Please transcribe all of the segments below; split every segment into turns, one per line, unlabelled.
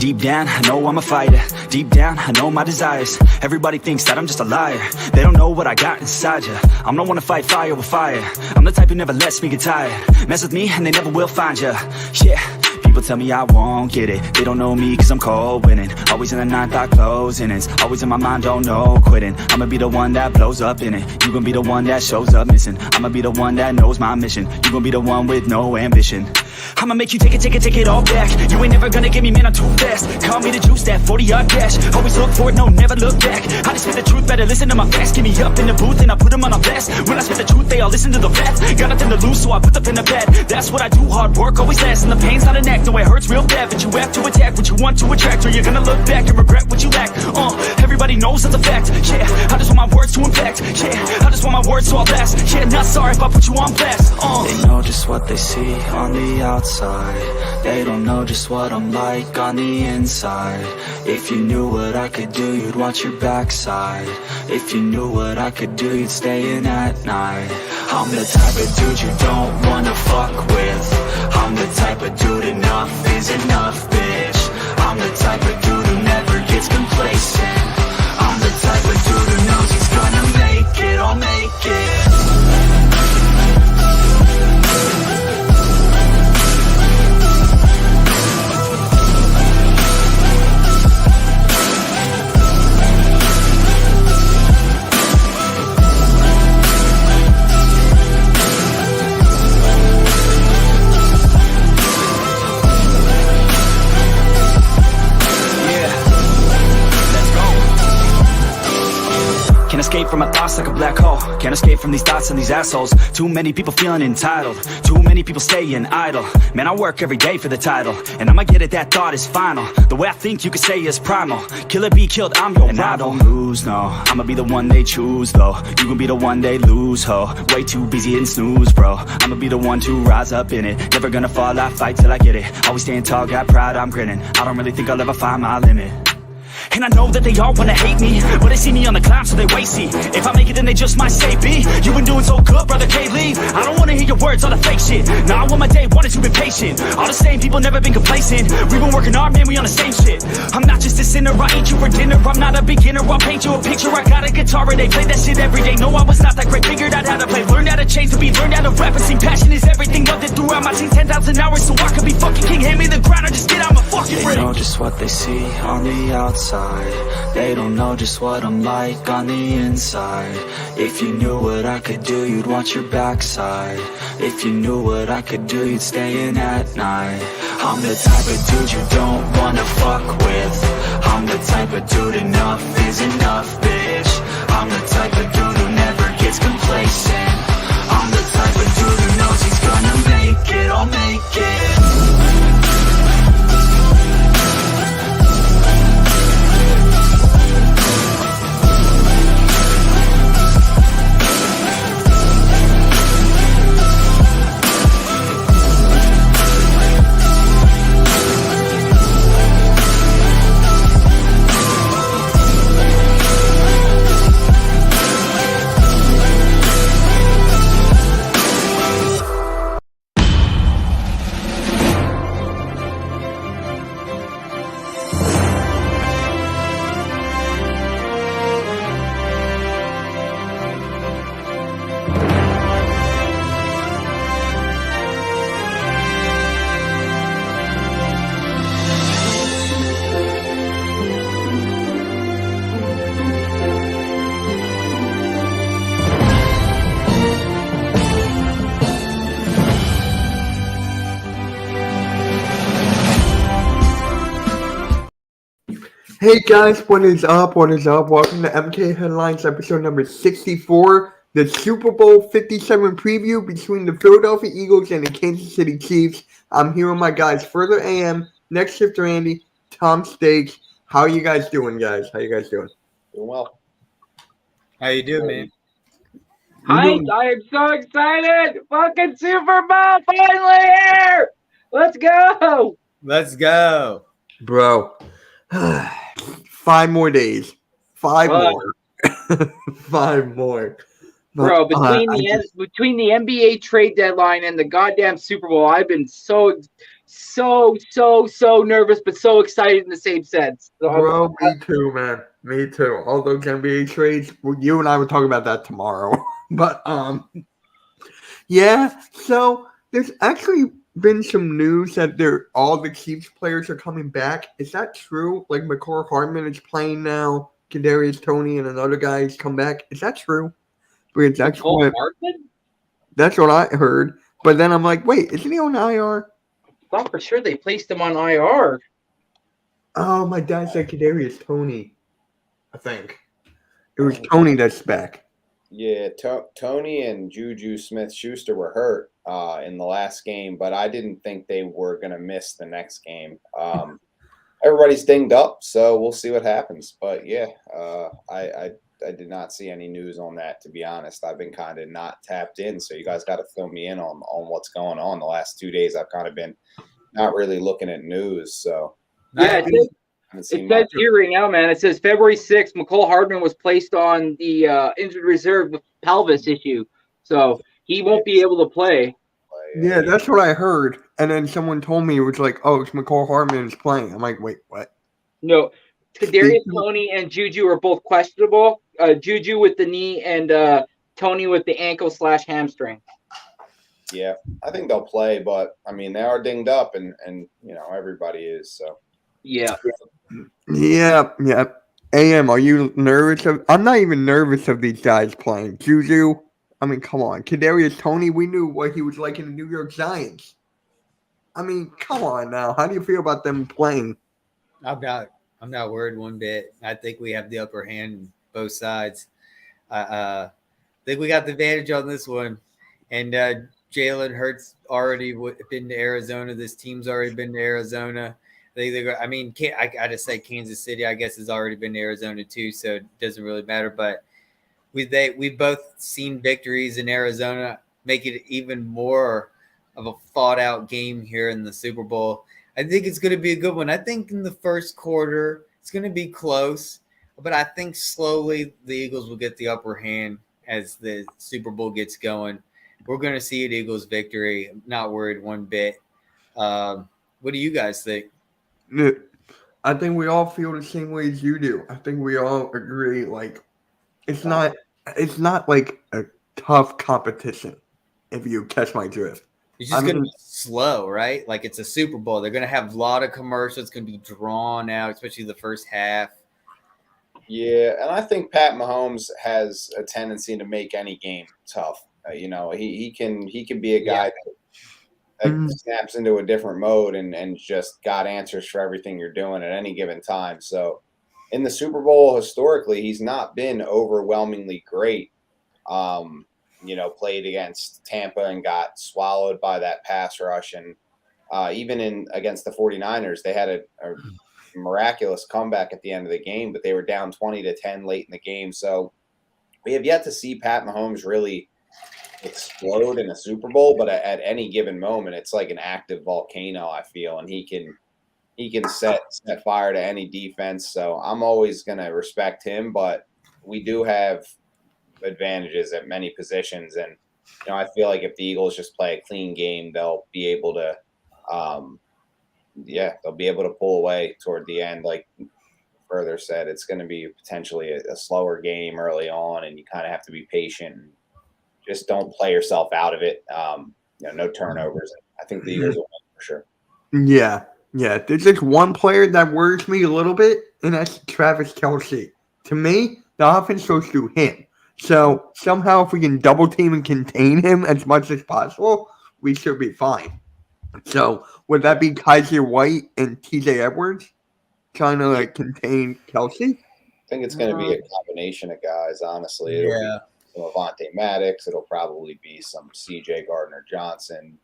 Deep down, I know I'm a fighter. Deep down, I know my desires. Everybody thinks that I'm just a liar. They don't know what I got inside ya. I'm the one to fight fire with fire. I'm the type who never lets me get tired. Mess with me and they never will find ya. Yeah. People tell me I won't get it. They don't know me cause I'm cold winning. Always in the ninth, I closing. It's always in my mind, don't know quitting. I'ma be the one that blows up in it. You gon' be the one that shows up missing. I'ma be the one that knows my mission. You gon' be the one with no ambition. I'ma make you take it all back. You ain't never gonna get me, man, I'm too fast. Call me the juice, that 40-yard dash. Always look for it, no, never look back. I just spit the truth, better listen to my facts. Get me up in the booth and I put them on a blast. When I spit the truth, they all listen to the facts. Got nothing to lose, so I put the pen to bed. That's what I do, hard work always lasts. And the pain's not an act, no, it hurts real bad. But you have to attack what you want to attract, or you're gonna look back and regret what you lack. Everybody knows that's a fact. Yeah, I just want my words to impact. Yeah, I just want my words to all last. Yeah, not sorry if I put you on blast. They know just what they see on the outside. They don't know just what I'm like on the inside. If you knew what I could do, you'd watch your backside. If you knew what I could do, you'd stay in at night. I'm the type of dude you don't wanna fuck with. I'm the type of dude enough is enough, bitch. I'm the type of dude who never gets complacent. I'm the type of dude who knows he's gonna make it, I'll make it. Can't escape from my thoughts like a black hole. Can't escape from these thoughts and these assholes. Too many people feeling entitled. Too many people staying idle. Man, I work every day for the title, and I'ma get it, that thought is final. The way I think you could say is primal. Kill it, be killed, I'm your rival. I don't lose, no. I'ma be the one they choose, though. You gon' be the one they lose, ho. Way too busy and snooze, bro. I'ma be the one to rise up in it. Never gonna fall, I fight till I get it. Always staying tall, got pride, I'm grinning. I don't really think I'll ever find my limit. And I know that they all wanna hate me, but they see me on the climb, so they wait, see. If I make it, then they just might say, B, you been doing so good, brother K-Lee. I don't wanna hear your words, all the fake shit. Nah, I want my day, wanted you been patient. All the same people, never been complacent. We been working hard, man, we on the same shit. I'm not just a sinner, I eat you for dinner. I'm not a beginner, I'll paint you a picture. I got a guitar and they play that shit every day. No, I was not that great, figured out how to play. Learned how to change the beat, learned how to rap and sing. Passion is everything, loved it throughout my teens. 10,000 hours, so I could be fucking king. Hand me the grind, or just get out my fucking ring. They know just what they see on the outside. They don't know just what I'm like on the inside. If you knew what I could do, you'd watch your backside. If you knew what I could do, you'd stay in at night. I'm the type of dude you don't wanna fuck with. I'm the type of dude enough is enough, bitch. I'm the type of dude who never gets complacent. I'm the type of dude who knows he's gonna make it, I'll make it.
Hey guys, what is up? What is up? Welcome to MK Headlines episode number 64, the Super Bowl 57 preview between the Philadelphia Eagles and the Kansas City Chiefs. I'm here with my guys, Further AM, Next Shift Randy, Tom Stakes. How are you guys doing, guys? How you guys doing?
Doing well.
How you doing, man?
Hi, I am so excited! Fucking Super Bowl finally here! Let's go!
Let's go.
Bro, 5 more days. 5 more. 5 more.
Bro,
I
between the NBA trade deadline and the goddamn Super Bowl, I've been so nervous, but so excited in the same sense.
bro, me too, man. Me too. All those NBA trades. Well, you and I were talking about that tomorrow. But yeah. So there's actually been some news that all the Chiefs players are coming back. Is that true? Like McCall Hardman is playing now. Kadarius Toney and another guy's come back. Is that true? Because that's what I heard. But then I'm like, wait, isn't he on IR?
I thought for sure they placed him on IR.
Oh, my dad said Kadarius Toney. I think it was Toney that's back.
Yeah, Tony and Juju Smith-Schuster were hurt in the last game, but I didn't think they were going to miss the next game. Everybody's dinged up, so we'll see what happens. But yeah, I did not see any news on that, to be honest. I've been kind of not tapped in, so you guys got to fill me in on what's going on. The last 2 days, I've kind of been not really looking at news. So
yeah, it says here right now, man. It says February 6th, McCall Hardman was placed on the injured reserve with pelvis issue, so he won't be able to play.
Yeah, that's what I heard. And then someone told me it was like, oh, it's McCall Hardman is playing. I'm like, wait, what?
No, Kadarius Toney and Juju are both questionable. Juju with the knee and Toney with the ankle/hamstring.
Yeah, I think they'll play, but I mean they are dinged up, and everybody is. So
yeah.
Yeah. AM, are you nervous I'm not even nervous of these guys playing. Juju, I mean, come on. Kadarius Toney, we knew what he was like in the New York Giants. I mean, come on now. How do you feel about them playing?
I'm not worried one bit. I think we have the upper hand on both sides. I think we got the advantage on this one. And Jalen Hurts already been to Arizona. This team's already been to Arizona. I gotta say Kansas City, I guess, has already been to Arizona too, so it doesn't really matter. But we've both seen victories in Arizona, make it even more of a fought out game here in the Super Bowl. I think it's going to be a good one. I think in the first quarter it's going to be close, but I think slowly the Eagles will get the upper hand as the Super Bowl gets going. We're going to see an Eagles victory. I'm not worried one bit. What do you guys think?
I think we all feel the same way as you do. I think we all agree. Like, it's not like a tough competition. If you catch my drift,
it's just going to be slow, right? Like it's a Super Bowl. They're going to have a lot of commercials. It's going to be drawn out, especially the first half.
Yeah, and I think Pat Mahomes has a tendency to make any game tough. He can be a guy that snaps into a different mode and just got answers for everything you're doing at any given time. So in the Super Bowl, historically, he's not been overwhelmingly great. Played against Tampa and got swallowed by that pass rush. And even against the 49ers, they had a miraculous comeback at the end of the game, but they were down 20-10 late in the game. So we have yet to see Pat Mahomes really explode in a Super Bowl, but at any given moment, it's like an active volcano, I feel, and he can set fire to any defense. So I'm always going to respect him, but we do have advantages at many positions. And, I feel like if the Eagles just play a clean game, they'll be able to, pull away toward the end. Like further said, it's going to be potentially a slower game early on, and you kind of have to be patient. And just don't play yourself out of it. No turnovers. I think the Eagles will win for sure.
Yeah. There's just one player that worries me a little bit, and that's Travis Kelce. To me, the offense goes through him. So somehow if we can double team and contain him as much as possible, we should be fine. So would that be Kaiser White and TJ Edwards trying to contain Kelce?
I think it's going to be a combination of guys, honestly. It'll be some Avonte Maddox. It'll probably be some CJ Gardner-Johnson.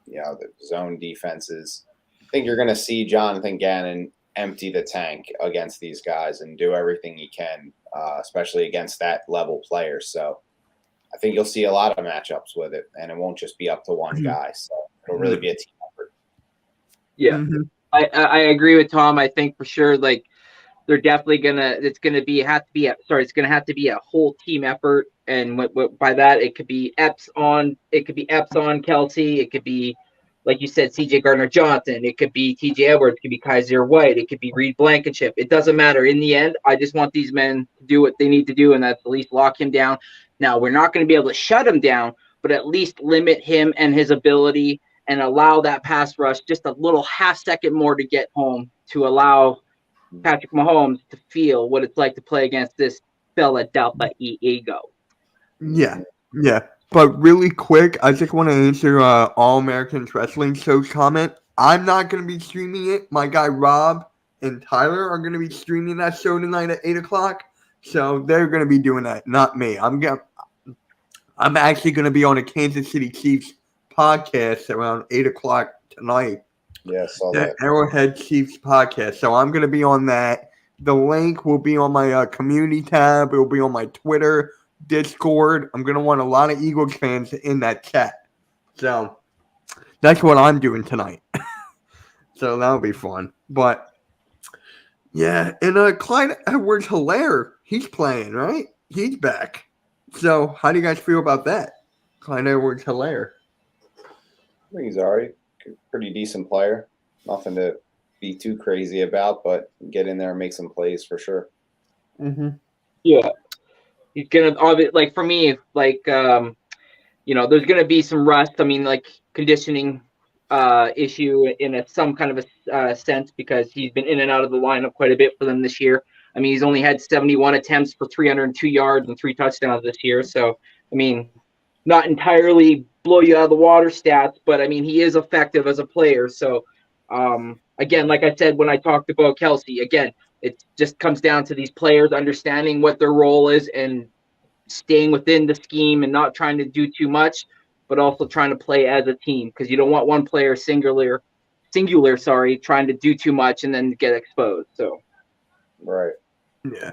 The zone defenses. I think you're going to see Jonathan Gannon empty the tank against these guys and do everything he can, especially against that level player. So I think you'll see a lot of matchups with it, and it won't just be up to one guy. So it'll really be a team effort.
Yeah, I agree with Tom. I think for sure, they're definitely it's gonna have to be a whole team effort. And by that, it could be Epps on Kelsey. It could be, like you said, C.J. Gardner-Johnson. It could be T.J. Edwards. It could be Kaiser White. It could be Reed Blankenship. It doesn't matter. In the end, I just want these men to do what they need to do, and that's at least lock him down. Now, we're not going to be able to shut him down, but at least limit him and his ability and allow that pass rush just a little half second more to get home, to allow Patrick Mahomes to feel what it's like to play against this Philadelphia Eagle.
Yeah. But really quick, I just want to answer All American Wrestling Show's comment. I'm not going to be streaming it. My guy Rob and Tyler are going to be streaming that show tonight at 8 o'clock. So they're going to be doing that, not me. I'm actually going to be on a Kansas City Chiefs podcast around 8 o'clock tonight.
Yeah, I saw
The
that.
Arrowhead Chiefs podcast. So I'm going to be on that. The link will be on my community tab. It will be on my Twitter, Discord. I'm going to want a lot of Eagles fans in that chat. So that's what I'm doing tonight. So that'll be fun. But yeah, and Clyde Edwards-Helaire, he's playing, right? He's back. So how do you guys feel about that? Clyde Edwards-Helaire.
I think he's all right. Pretty decent player. Nothing to be too crazy about, but get in there and make some plays for sure.
Mm-hmm.
Yeah. He's going to, like for me, like, there's going to be some rust. I mean, like conditioning issue in some kind of a sense, because he's been in and out of the lineup quite a bit for them this year. I mean, he's only had 71 attempts for 302 yards and 3 touchdowns this year. So, I mean, not entirely blow you out of the water stats, but I mean, he is effective as a player. So, again, like I said, when I talked about Kelsey, again, it just comes down to these players understanding what their role is and staying within the scheme and not trying to do too much, but also trying to play as a team, because you don't want one player singular, trying to do too much and then get exposed. So,
Right.
Yeah.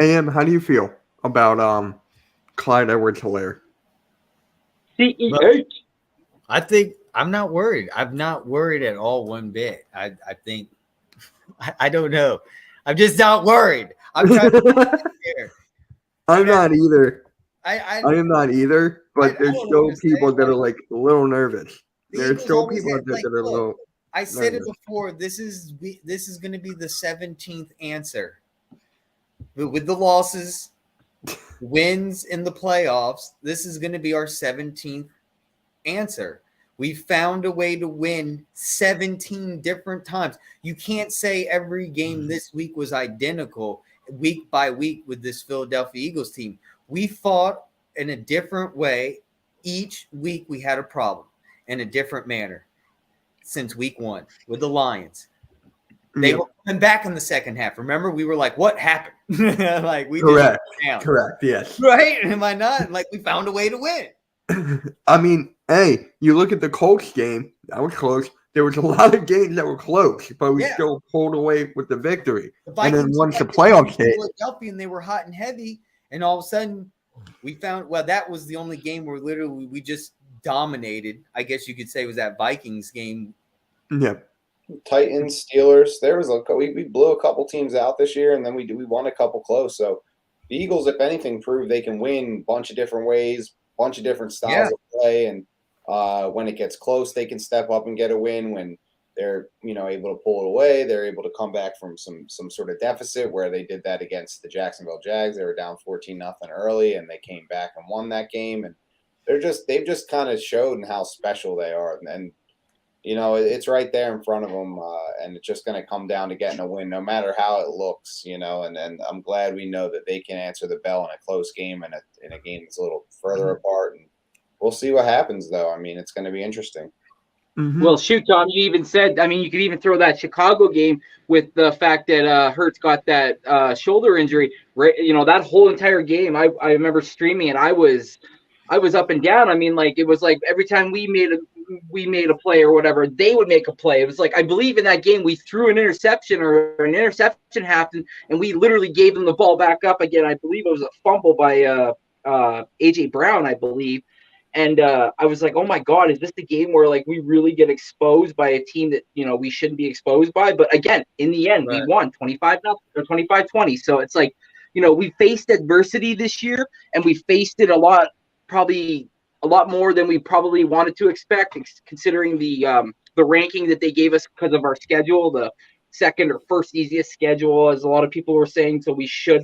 AM, how do you feel about Clyde Edwards-Helaire?
CEH.
I think I'm not worried. I'm not worried at all one bit. I think I don't know. I'm just not worried. I'm trying to here.
I'm not either.
I
am not either, but there's
don't
still
understand,
people that are like a little nervous.
The
There's
Eagles
still
always
people
had,
out there
like,
that are a
look,
little.
I said it
nervous.
before. This is going to be the 17th answer. But with the losses, wins in the playoffs, this is going to be our 17th answer. We found a way to win 17 different times. You can't say every game this week was identical week by week with this Philadelphia Eagles team. We fought in a different way. Each week we had a problem in a different manner since week 1 with the Lions. They were coming back in the second half. Remember, we were like, what happened? Like, we
Correct.
did down.
Correct. Yes.
Right? Am I not? Like, we found a way to win.
I mean, hey, you look at the Colts game. That was close. There was a lot of games that were close, but we still pulled away with the victory. And then once the playoffs hit,
Philadelphia, and they were hot and heavy, and all of a sudden we found. Well, that was the only game where literally we just dominated. I guess you could say it was that Vikings game.
yeah.
Titans, Steelers. There was we blew a couple teams out this year, and then we won a couple close. So the Eagles, if anything, proved they can win a bunch of different ways, bunch of different styles of play, and when it gets close, they can step up and get a win. When they're able to pull it away, they're able to come back from some sort of deficit, where they did that against the Jacksonville Jags. They were down 14-0 early, and they came back and won that game. And they've just kind of showed how special they are, and it's right there in front of them, and it's just going to come down to getting a win, no matter how it looks, and I'm glad we know that they can answer the bell in a close game and in a game that's a little further apart. And we'll see what happens, though. I mean, it's going to be interesting.
Mm-hmm.
Well, shoot, Tom, you even said, I mean, you could even throw that Chicago game with the fact that Hurts got that shoulder injury. Right, that whole entire game, I remember streaming it. I was up and down. I mean, like, it was like every time we made a play or whatever, they would make a play. It was like, I believe in that game, we threw an interception or an interception happened, and we literally gave them the ball back up again. I believe it was a fumble by AJ Brown, I believe. And I was like, oh my God, is this the game where like we really get exposed by a team that, you know, we shouldn't be exposed by? But again, in the end, we won 25-0 or 25-20. So it's like, you know, we faced adversity this year, and we faced it probably a lot more than we probably wanted to expect, considering the ranking that they gave us because of our schedule, the second or first easiest schedule, as a lot of people were saying. So we should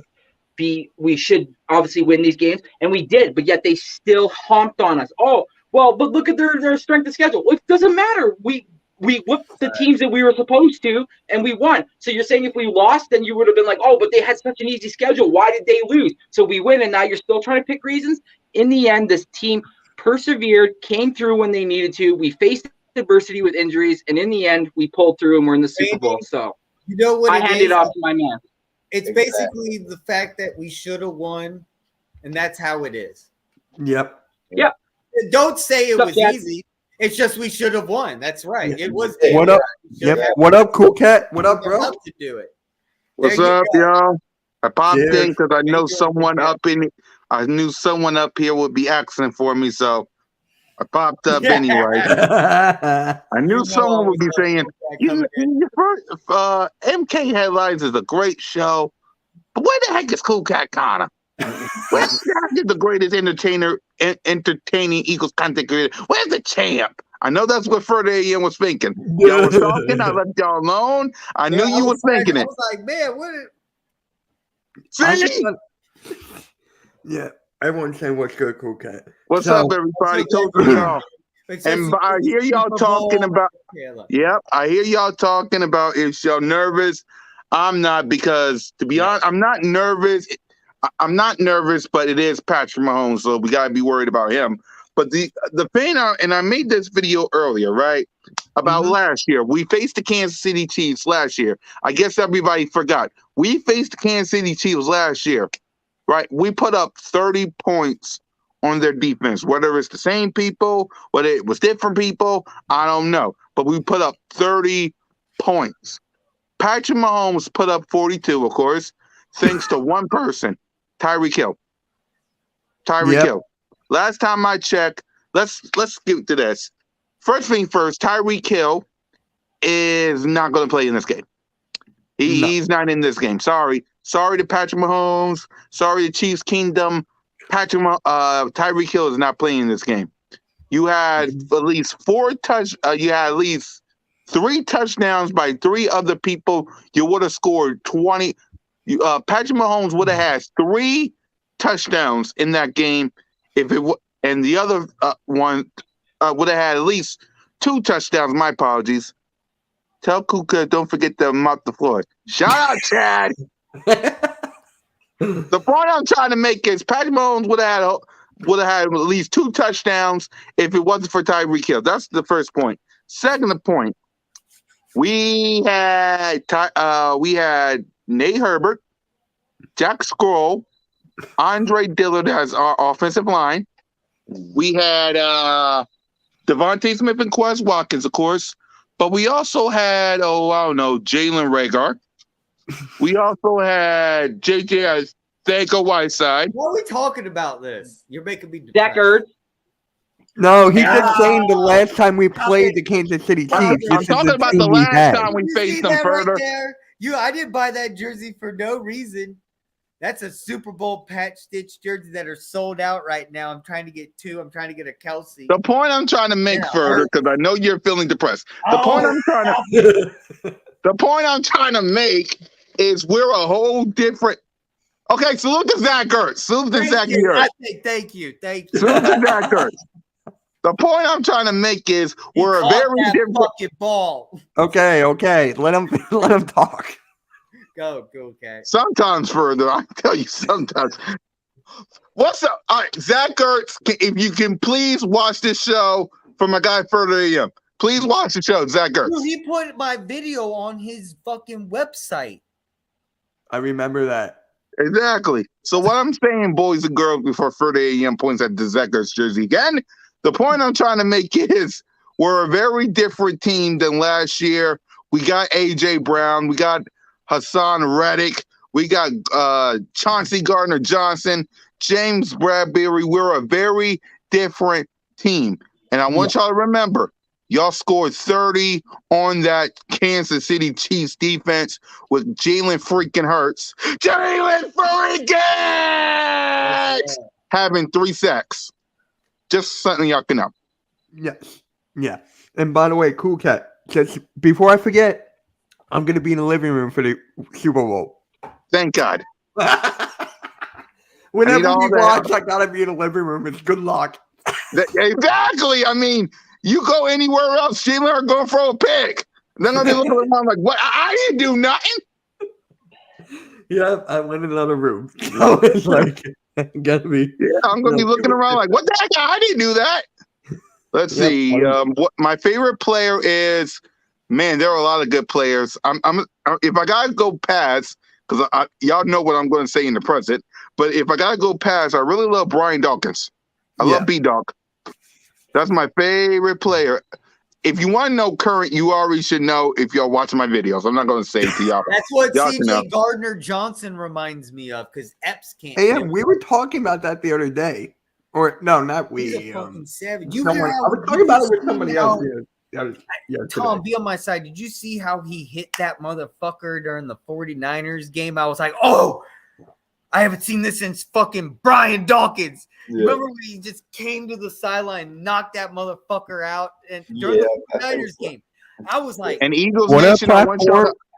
obviously win these games, and we did, but yet they still honked on us. Oh, well, but look at their strength of schedule. It doesn't matter. We whipped the teams that we were supposed to, and we won. So you're saying if we lost, then you would have been like, oh, but they had such an easy schedule. Why did they lose? So we win, and now you're still trying to pick reasons? In the end, this team persevered, came through when they needed to. We faced adversity with injuries, and in the end, we pulled through, and we're in the Super Bowl. So
you know what?
I hand it off to my man.
It's basically the fact that we should have won, and that's how it is.
Yep.
Yep.
Don't say it was easy. It's just we should have won. That's right. It was.
What up? Yep. What up, Cool Cat? What up, bro?
To do it.
What's up, y'all? I popped in because I know someone up I knew someone up here would be asking for me, so I popped up anyway. I knew someone would be saying, MK Headlines is a great show, but where the heck is Cool Cat Connor? Where the heck is the greatest entertaining Eagles content creator? Where's the champ? I know that's what Further AM was thinking. Y'all was talking, I left y'all alone. I knew you was thinking it.
I was like, man, what?
See?
Yeah. Everyone's saying what's good, Cool Cat.
What's up, everybody? Told y'all. And I hear y'all talking about. Yep, I hear y'all talking about if y'all nervous. I'm not, because to be honest, I'm not nervous. I'm not nervous, but it is Patrick Mahomes, so we gotta be worried about him. But the thing, and I made this video earlier, right? About last year. We faced the Kansas City Chiefs last year. I guess everybody forgot. We faced the Kansas City Chiefs last year. Right, we put up 30 points on their defense. Whether it's the same people, whether it was different people, I don't know. But we put up 30 points. Patrick Mahomes put up 42, of course, thanks to one person, Tyreek Hill. Tyreek Hill. Last time I checked, let's get to this. First thing first, Tyreek Hill is not going to play in this game. He's not in this game. Sorry to Patrick Mahomes. Sorry to Chiefs Kingdom. Tyreek Hill is not playing in this game. You had at least you had at least 3 touchdowns by 3 other people. You would have scored 20. Patrick Mahomes would have had 3 touchdowns in that game and the other one would have had at least 2 touchdowns. My apologies. Tell Kuka, don't forget to mop the floor. Shout out, Chad. The point I'm trying to make is Patrick Mahomes would have had at least 2 touchdowns if it wasn't for Tyreek Hill. That's the first point. Second point, we had Nate Herbert, Jack Skrull, Andre Dillard as our offensive line. We had Devontae Smith and Quez Watkins, of course. But we also had, Jalen Reagor. We also had JJ Arcega-Whiteside.
Why are we talking about this? You're making me depressed.
Zach Ertz.
No, he's just saying the last time we played the Kansas City Chiefs.
I'm talking about the last time we faced them further.
Right there? I didn't buy that jersey for no reason. That's a Super Bowl patch stitch jersey that are sold out right now. I'm trying to get 2. I'm trying to get a Kelsey.
The point I'm trying to make further, because I know you're feeling depressed. The point I'm trying to make is we're a whole different. Okay, salute to Zach Ertz. Salute to Zach Ertz.
Thank you.
Salute to Zach Ertz. The point I'm trying to make is we're a very different
fucking ball.
Okay. Let him talk.
Go, okay.
Sometimes further, I tell you, sometimes. What's up? All right, Zach Ertz, if you can please watch this show for my guy Further AM. Please watch the show, Zach Ertz.
Dude, he put my video on his fucking website.
I remember that.
Exactly. So what I'm saying, boys and girls, before Further AM points at the Zach Ertz jersey again, the point I'm trying to make is we're a very different team than last year. We got A.J. Brown. We got Hassan Reddick. We got Chauncey Gardner-Johnson, James Bradbury. We're a very different team. And I want y'all to remember, y'all scored 30 on that Kansas City Chiefs defense with Jalen freaking Hurts. Jalen freaking Hurts having 3 sacks. Just something y'all can know.
Yes. Yeah. And by the way, Cool Cat, just before I forget, I'm going to be in the living room for the Super Bowl.
Thank God.
Whenever we watch, I got to be in the living room. It's good luck.
Exactly. I mean, you go anywhere else, Jalen are going to throw a pick. Then I'll be looking around like, what? I didn't do nothing.
Yeah, I went in another room. So it's like, gotta be.
Yeah, I'm going to be looking around like, what the heck? I didn't do that. Let's see. What my favorite player is, man, there are a lot of good players. If I got to go past, because y'all know what I'm going to say in the present, but if I got to go past, I really love Brian Dawkins. I love B-Dawk. That's my favorite player. If you want to know current, you already should know if y'all watching my videos. I'm not going to say it to y'all.
That's what C.J. Gardner-Johnson reminds me of, because Epps can't.
Hey, we were talking about that the other day. Or, no, not we.
He's a fucking savage.
I was talking about it with somebody else.
Tom, be on my side. Did you see how he hit that motherfucker during the 49ers game? I was like, oh, I haven't seen this since fucking Brian Dawkins. Yeah. Remember when he just came to the sideline, knocked that motherfucker out, and during the 49ers game, I was like,
and Eagles Nation,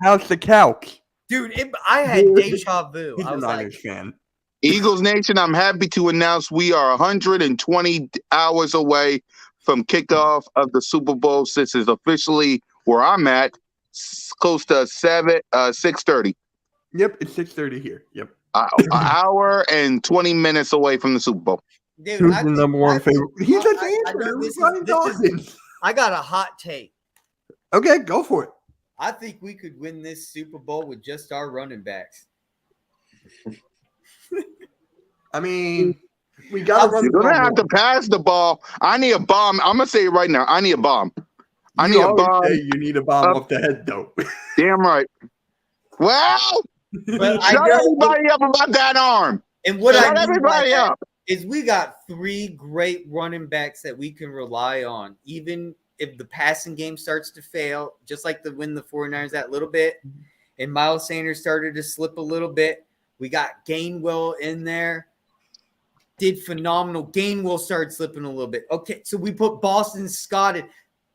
how's the couch?
Dude, I had deja vu.
I was like, fan.
Eagles Nation, I'm happy to announce we are 120 hours away from kickoff of the Super Bowl. Since it's officially where I'm at, close to 6:30.
Yep, it's 6:30 here. Yep.
An hour and 20 minutes away from the Super Bowl.
Dude, who's the number one favorite? He's a
I got a hot take.
Okay, go for it.
I think we could win this Super Bowl with just our running backs.
I mean, we got to run.
You're going to have to pass the ball. I need a bomb. I'm going to say it right now. I need a bomb. I need a bomb.
You need a bomb off the head, though.
Damn right. Well, shut everybody up about that arm.
And what
shut everybody up
is we got 3 great running backs that we can rely on, even if the passing game starts to fail, just like when the 49ers that little bit, and Miles Sanders started to slip a little bit. We got Gainwell in there. Did phenomenal. Gainwell started slipping a little bit. Okay, so we put Boston Scott in.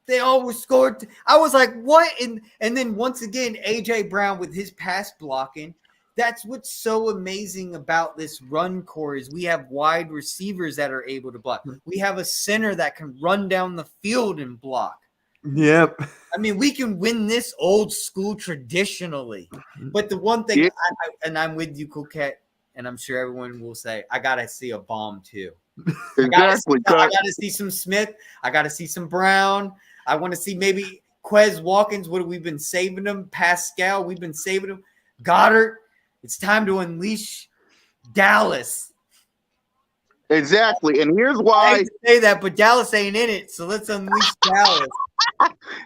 They always scored. I was like, what? And then once again, A.J. Brown with his pass blocking. That's what's so amazing about this run core is we have wide receivers that are able to block. We have a center that can run down the field and block.
Yep.
I mean, we can win this old school traditionally. But the one thing, and I'm with you, Cool Cat, and I'm sure everyone will say, I got to see a bomb too.
Exactly.
I got to see some Smith. I got to see some Brown. I want to see maybe Quez Watkins. What have we been saving him? Pascal, we've been saving him. Goddard. It's time to unleash Dallas.
Exactly. And here's why.
I hate to say that, but Dallas ain't in it. So let's unleash Dallas.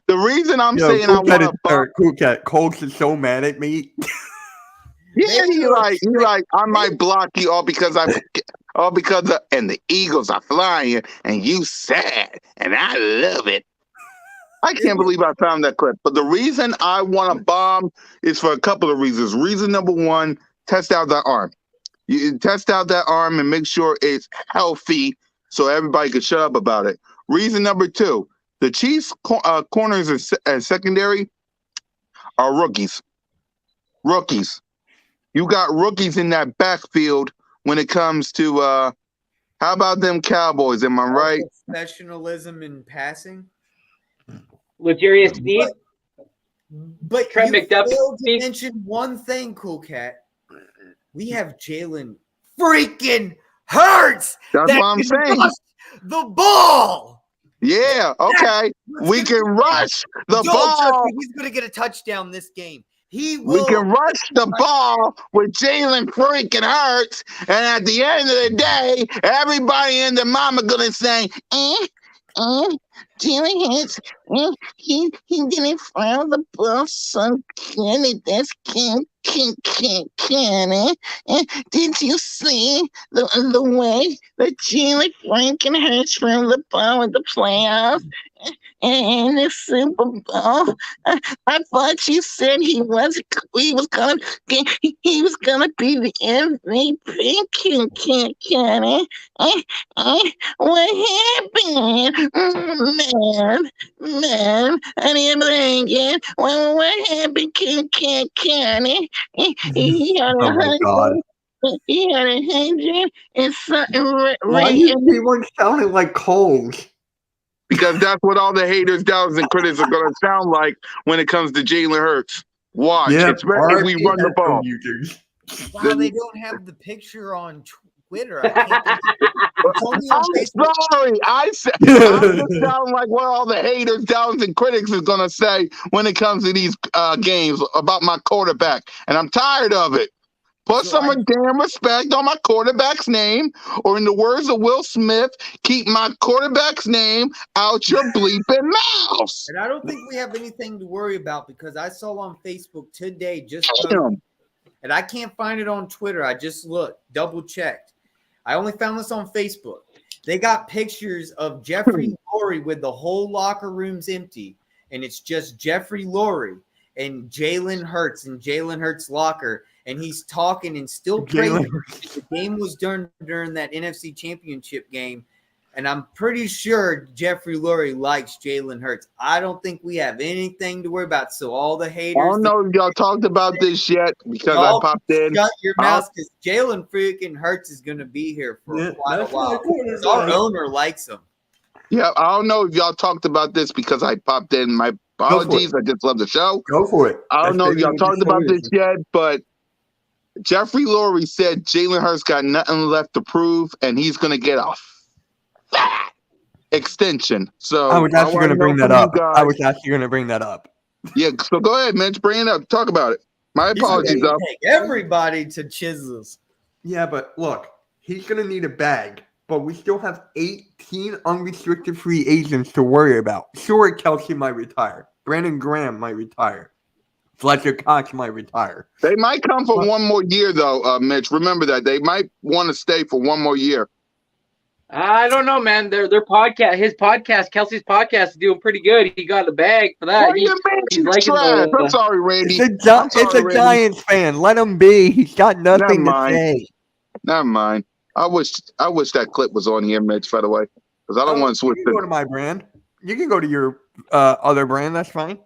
The reason I'm saying I want to
Cool Cat. Colts is so mad at me.
Yeah, he like I might block you all because and the Eagles are flying and you sad and I love it. I can't believe I found that clip. But the reason I want to bomb is for a couple of reasons. Reason number one, test out that arm. You test out that arm and make sure it's healthy so everybody can shut up about it. Reason number two, the Chiefs corners and secondary are rookies. Rookies. You got rookies in that backfield when it comes to how about them Cowboys? Am I right?
Professionalism in passing.
L'Jarius Sneed.
But Trent McDuffie. Mention one thing, Cool Cat. We have Jalen freaking Hurts.
That's what I'm saying.
The ball.
Yeah. Okay. We can rush the ball.
He's going to get a touchdown this game.
We can rush the ball with Jalen freaking Hurts, and at the end of the day, everybody and their mama gonna say, Jalen Hurts, he didn't file the ball, so good. That's can't Kenny, did you see the way that Jalen Frankenhurst from the ball of the playoffs in the Super Bowl? I thought you said he was gonna be the MVP, Kenny. What happened? Man, I didn't think it. Well, what happened, Kenny? He had
Oh my God.
he had 100 and something
Why is everyone sounding like Coles?
Because that's what all the haters, doubters, and critics are going to sound like when it comes to Jalen Hurts. Watch, especially if we run the ball.
Wow, they don't have the picture on Twitter. I can't
I'm sorry. I just sound like what all the haters, doubters, and critics is going to say when it comes to these games about my quarterback. And I'm tired of it. Put some damn respect on my quarterback's name, or in the words of Will Smith, keep my quarterback's name out your bleeping mouth.
And I don't think we have anything to worry about because I saw on Facebook today and I can't find it on Twitter. I just looked, double checked. I only found this on Facebook. They got pictures of Jeffrey Lurie with the whole locker room's empty, and it's just Jeffrey Lurie and Jalen Hurts in Jalen Hurts' locker. And he's talking and still praising. The game was during that NFC Championship game, and I'm pretty sure Jeffrey Lurie likes Jalen Hurts. I don't think we have anything to worry about. So all the haters.
I don't know if y'all talked about this yet because I popped in.
Shut your mouth, because Jalen freaking Hurts is going to be here for quite a while. Our owner likes him.
Yeah, I don't know if y'all talked about this because I popped in. My apologies. I just love the show.
Go for it.
I don't know if y'all talked about this yet, but Jeffrey Lurie said Jalen Hurts got nothing left to prove, and he's going to get a fat extension. So
I was actually going to bring that up.
Yeah, so go ahead, Mitch. Bring it up. Talk about it. My apologies, though.
Take everybody to Chisels.
Yeah, but look, he's going to need a bag, but we still have 18 unrestricted free agents to worry about. Sure, Kelsey might retire. Brandon Graham might retire. Fletcher Cox might retire.
They might come for one more year, though, Mitch. Remember that. They might want to stay for one more year.
I don't know, man. Their podcast, Kelsey's podcast is doing pretty good. He got the bag for that.
He's liking I'm sorry, Randy.
It's a Giants fan. Let him be. He's got nothing to say.
Never mind. I wish that clip was on here, Mitch, by the way, because I don't want to switch.
You can go to my brand. You can go to your other brand. That's fine.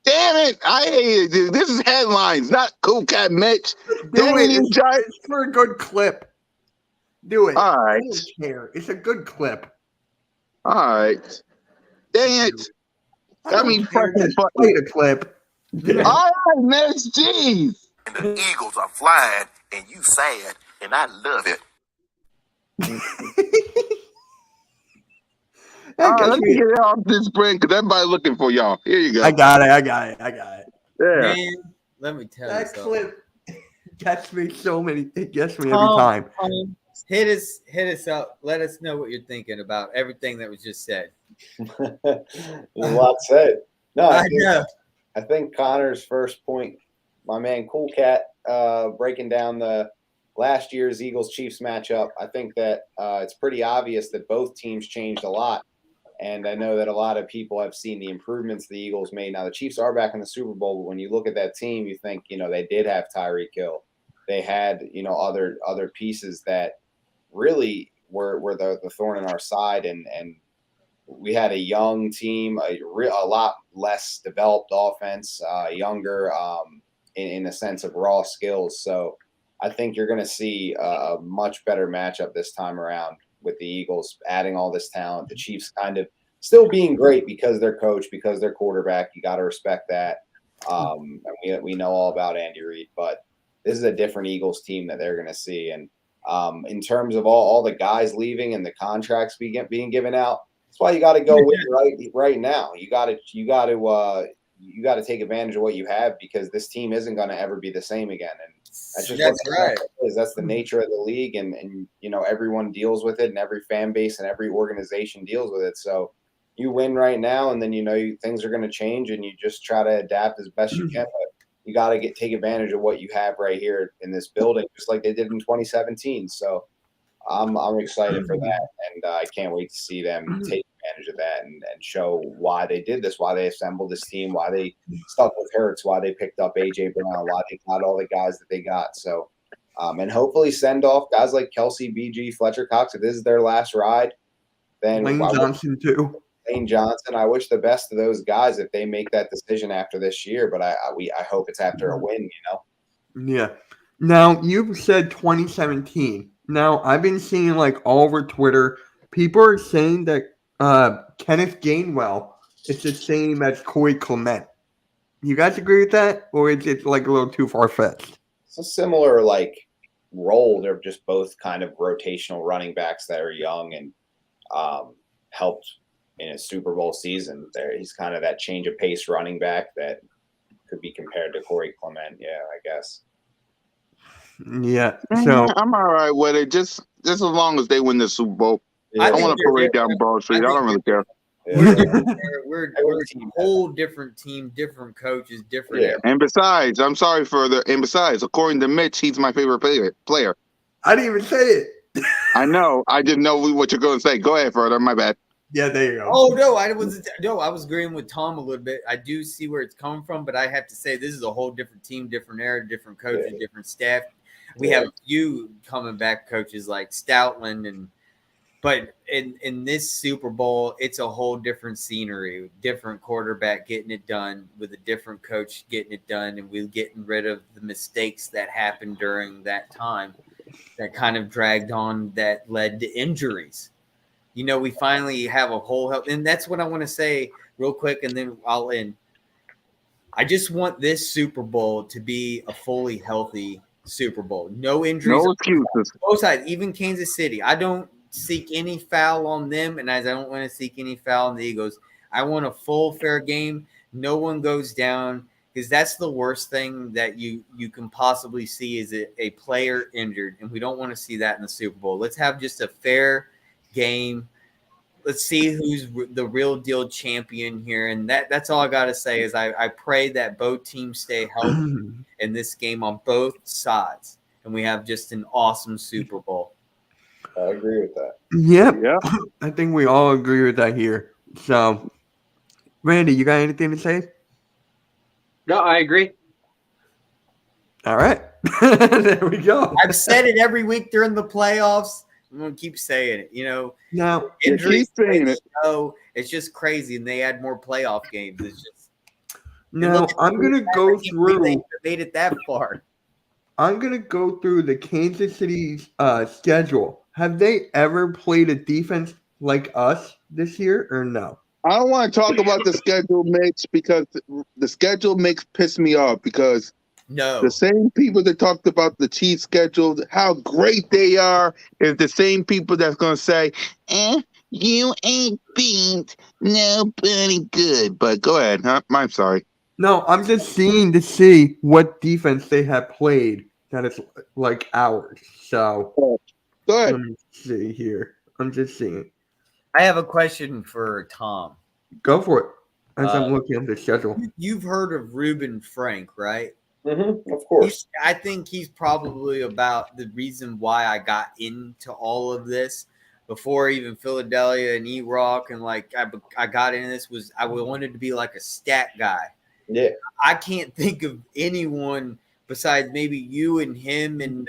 Damn it! I hate it, dude. This is headlines, not Cool Cat Mitch.
It's for a good clip. Do it.
All right.
I don't care. It's a good clip.
All right. Dang it. That means fucking
play the clip.
All right, Mitch. Jeez.
And the Eagles are flying, and you sad, and I love it.
Let me get off this brand because everybody looking for y'all. Here you go.
I got it.
Yeah.
Man, let me tell you
that
something.
clip gets me It gets me every time.
Hit us up. Let us know what you're thinking about everything that was just said.
There's a lot said. No, I think Connor's first point, my man Cool Cat, breaking down the last year's Eagles-Chiefs matchup. I think that it's pretty obvious that both teams changed a lot. And I know that a lot of people have seen the improvements the Eagles made. Now, the Chiefs are back in the Super Bowl, but when you look at that team, you think, they did have Tyreek Hill. They had, other pieces that really were the thorn in our side. And we had a young team, a lot less developed offense, younger in the sense of raw skills. So I think you're going to see a much better matchup this time around with the Eagles adding all this talent. The Chiefs kind of still being great because they're coach, because they're quarterback. You got to respect that. And we know all about Andy Reid, but this is a different Eagles team that they're going to see. And in terms of all the guys leaving and the contracts being given out, that's why you got to go with right now. You got to take advantage of what you have because this team isn't going to ever be the same again. And that's right. That's the nature of the league, and everyone deals with it, and every fan base and every organization deals with it. So you win right now, and then things are going to change, and you just try to adapt as best you can. But you got to take advantage of what you have right here in this building, just like they did in 2017. So I'm excited for that, and I can't wait to see them take advantage of that and show why they did this, why they assembled this team, why they stuck with Hurts, why they picked up AJ Brown, why they got all the guys that they got. So, and hopefully send off guys like Kelsey, BG, Fletcher Cox. If this is their last ride, then
Lane Johnson too.
Lane Johnson. I wish the best of those guys if they make that decision after this year, but I hope it's after a win.
Yeah. Now you've said 2017. Now I've been seeing like all over Twitter, people are saying that Kenneth Gainwell is the same as Corey Clement. You guys agree with that, or is it like a little too far fetched?
It's a similar like role. They're just both kind of rotational running backs that are young and helped in a Super Bowl season. There, he's kind of that change of pace running back that could be compared to Corey Clement. Yeah, I guess.
Yeah, so
I'm all right with it. Just as long as they win the Super Bowl.
Yeah.
I want to parade down Broad Street. I don't really care.
We're a whole different team, different coaches, different.
Yeah.
And besides, I'm sorry for the. And besides, according to Mitch, he's my favorite player.
I didn't even say it.
I know. I didn't know what you're going to say. Go ahead, further. My bad.
Yeah, there you go.
Oh no, I was agreeing with Tom a little bit. I do see where it's coming from, but I have to say this is a whole different team, different era, different coaches, different staff. We have you coming back coaches like Stoutland but in this Super Bowl, it's a whole different scenery, different quarterback getting it done with a different coach getting it done, and we're getting rid of the mistakes that happened during that time that kind of dragged on that led to injuries. We finally have a whole health, and that's what I want to say real quick, and then I'll end. I just want this Super Bowl to be a fully healthy Super Bowl. No injuries.
No excuses.
Both sides, even Kansas City. I don't seek any foul on them, and as I don't want to seek any foul on the Eagles. I want a full fair game. No one goes down, because that's the worst thing that you can possibly see is a player injured, and we don't want to see that in the Super Bowl. Let's have just a fair game. Let's see who's the real deal champion here. And that's all I got to say is I pray that both teams stay healthy in this game on both sides, and we have just an awesome Super Bowl.
I agree with that.
Yep.
Yeah.
I think we all agree with that here. So, Randy, you got anything to say?
No, I agree.
All right. There we go.
I've said it every week during the playoffs. I'm going to keep saying it.
Now,
Injuries,
keep saying it.
It's just crazy, and they add more playoff games. It's just
now I'm going to go through.
They made it that far.
I'm going to go through the Kansas City's schedule. Have they ever played a defense like us this year or no?
I don't want to talk about the schedule, Mitch, because the schedule makes piss me off because
No.
the same people that talked about the Chiefs schedule, how great they are, is the same people that's going to say, you ain't beat nobody good. But go ahead. Huh? I'm sorry.
No, I'm just seeing to see what defense they have played that is like ours. So,
Go ahead.
let me see here. I'm just seeing.
I have a question for Tom.
Go for it. As I'm looking at the schedule.
You've heard of Reuben Frank, right?
Mm-hmm, of course.
I think he's probably about the reason why I got into all of this before even Philadelphia and E-Rock. And like I got into this was I wanted to be like a stat guy.
Yeah.
I can't think of anyone besides maybe you and him and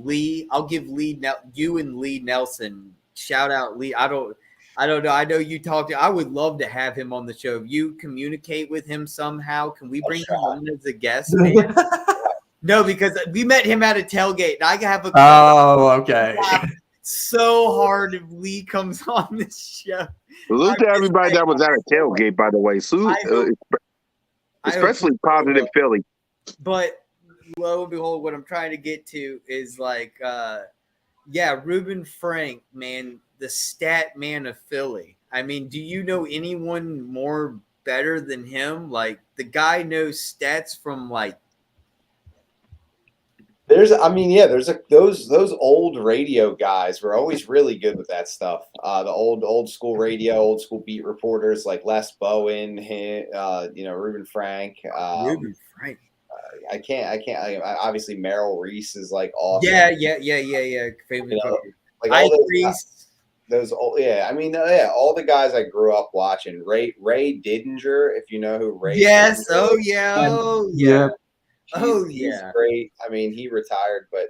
Lee. I'll give you and Lee Nelson. Shout out Lee. I don't know. I know you talked to. I would love to have him on the show. If you communicate with him somehow, can we bring him on as a guest? Man? No, because we met him at a tailgate. And I have a.
Oh, okay.
So hard if Lee comes on this show.
Salute to everybody that was at a tailgate, by the way. Especially positive Philly.
But lo and behold, what I'm trying to get to is like, Reuben Frank, man, the stat man of Philly. I mean, do you know anyone more better than him? Like the guy knows stats from like.
Those old radio guys were always really good with that stuff. The old school radio, old school beat reporters like Les Bowen, Reuben Frank.
Reuben Frank.
I can't. Obviously, Merrill Reese is like awesome.
Yeah. Famous
like
Ike
all those
Reese.
Those old, yeah. I mean, yeah, all the guys I grew up watching. Ray Didinger, if you know who Ray.
Yes.
Didinger
Oh
is,
yeah. Oh yeah.
he's great. I mean, he retired, but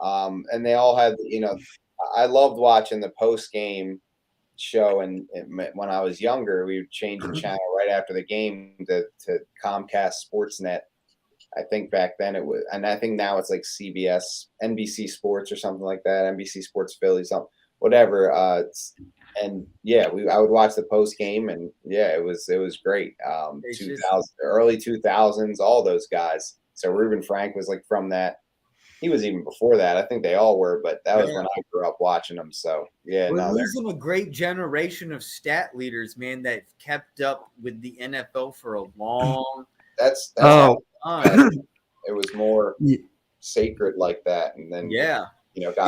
and they all had, I loved watching the post game show, and when I was younger, we would change the channel right after the game to Comcast Sportsnet. I think back then it was, and I think now it's like CBS, NBC Sports or something like that, NBC Sports Philly, something, whatever. And yeah, I would watch the post game, and yeah, it was great. 2000, early 2000s, all those guys. So Reuben Frank was like from that. He was even before that. I think they all were, but that was when I grew up watching them. So yeah,
we're losing a great generation of stat leaders, man, that kept up with the NFL for a long.
That's how it was more sacred like that, and then got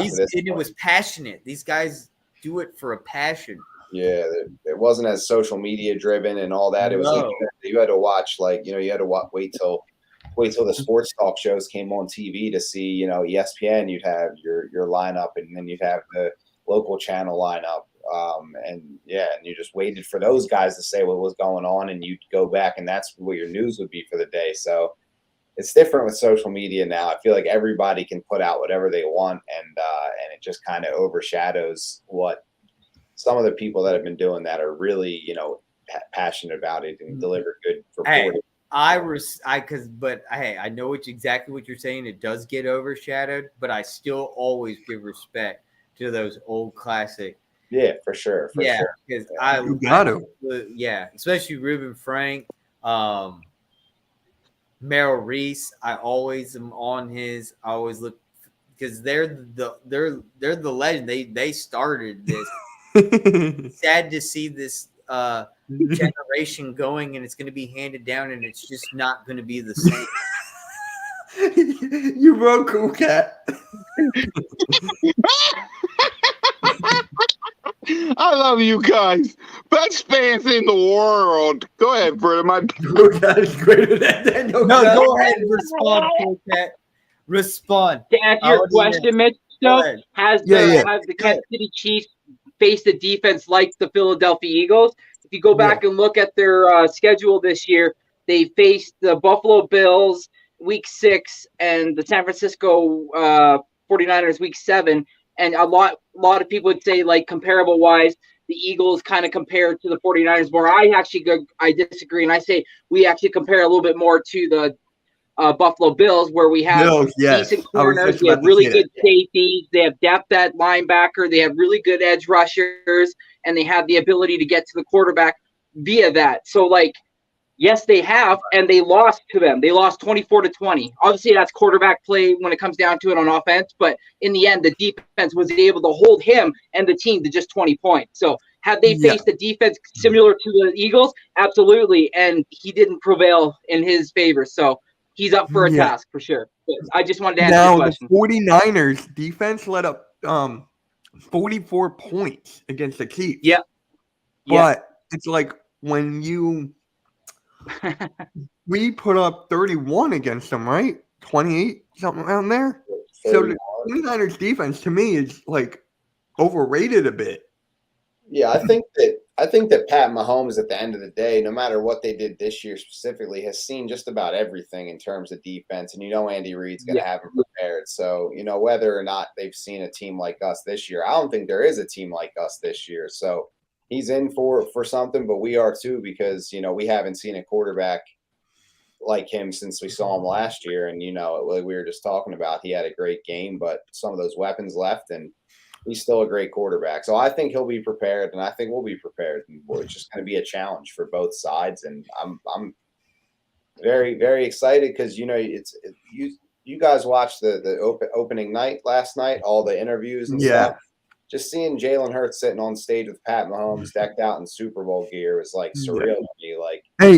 to this.
And it was passionate. These guys do it for a passion.
Yeah, it wasn't as social media driven and all that. It was you had to watch, like, you had to wait till the sports talk shows came on TV to see, ESPN. You'd have your lineup, and then you'd have the local channel lineup, and you just waited for those guys to say what was going on, and you'd go back, and that's what your news would be for the day. So it's different with social media now. I feel like everybody can put out whatever they want, and it just kind of overshadows what some of the people that have been doing that are really, passionate about it and deliver good reporting.
I know exactly what you're saying. It does get overshadowed, but I still always give respect to those old classic.
Yeah, for sure.
Because especially Reuben Frank, Merrill Reese. I always am on his. I always look, because they're the legend. They started this. Sad to see this generation going, and it's going to be handed down, and it's just not going to be the same.
You wrote Cool Cat.
I love you guys. Best fans in the world. Go ahead, Brett.
Cool Cat is greater than Daniel.
No, go ahead and respond, Cool Cat. Respond.
To answer your question, Mitch, has the Kansas City Chiefs faced a defense like the Philadelphia Eagles? If you go back and look at their schedule this year, they faced the Buffalo Bills week 6 and the San Francisco 49ers week 7. And a lot of people would say, like, comparable wise, the Eagles kind of compared to the 49ers more. I disagree, and I say we actually compare a little bit more to the Buffalo Bills, where we have decent corners, we have really good safeties, they have depth at linebacker, they have really good edge rushers, and they have the ability to get to the quarterback via that. So, like, yes, they have, and they lost to them. They lost 24-20. Obviously, that's quarterback play when it comes down to it on offense, but in the end, the defense was able to hold him and the team to just 20 points. So had they faced a defense similar to the Eagles? Absolutely, and he didn't prevail in his favor. So he's up for a task for sure. But I just wanted to answer the question.
The 49ers defense let up 44 points against the Chiefs.
Yeah.
But it's like when we put up 31 against them, right? 28, something around there. 31. So the 49ers defense to me is like overrated a bit.
Yeah, I think that Pat Mahomes at the end of the day, no matter what they did this year specifically, has seen just about everything in terms of defense. And Andy Reid's going to have him prepared. So, whether or not they've seen a team like us this year, I don't think there is a team like us this year. So he's in for something, but we are too, because, we haven't seen a quarterback like him since we saw him last year. And, like we were just talking about, he had a great game, but some of those weapons left, and he's still a great quarterback. So I think he'll be prepared, and I think we'll be prepared. It's just going to be a challenge for both sides. And I'm very, very excited because, you guys watched the opening night last night, all the interviews and stuff. Just seeing Jalen Hurts sitting on stage with Pat Mahomes decked out in Super Bowl gear was like surreal to me. Like,
hey,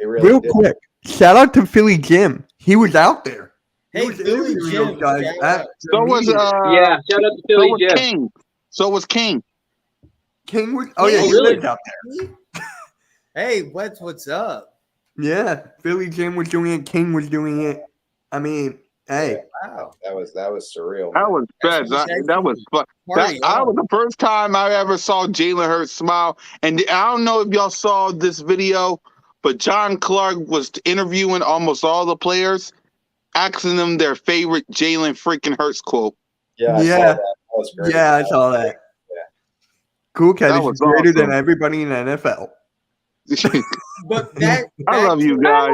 it really real quick, shout out to Philly Jim. He was out there.
Hey, Philly Jim,
guys. So was
shout out to Philly Jim.
King. So was King.
King was he lived out there.
Hey, what's up?
Yeah, Philly Jim was doing it. King was doing it. I mean, hey.
Wow.
That was surreal.
That was best. That was fun. That was the first time I ever saw Jalen Hurts smile. And I don't know if y'all saw this video, but John Clark was interviewing almost all the players, asking them their favorite Jalen freaking Hurts quote.
Yeah, I saw that. That was great.
Yeah, I saw that.
Yeah.
Cool Cat
That
is
was
greater
awesome.
than everybody in the NFL.
But that
I love you guys.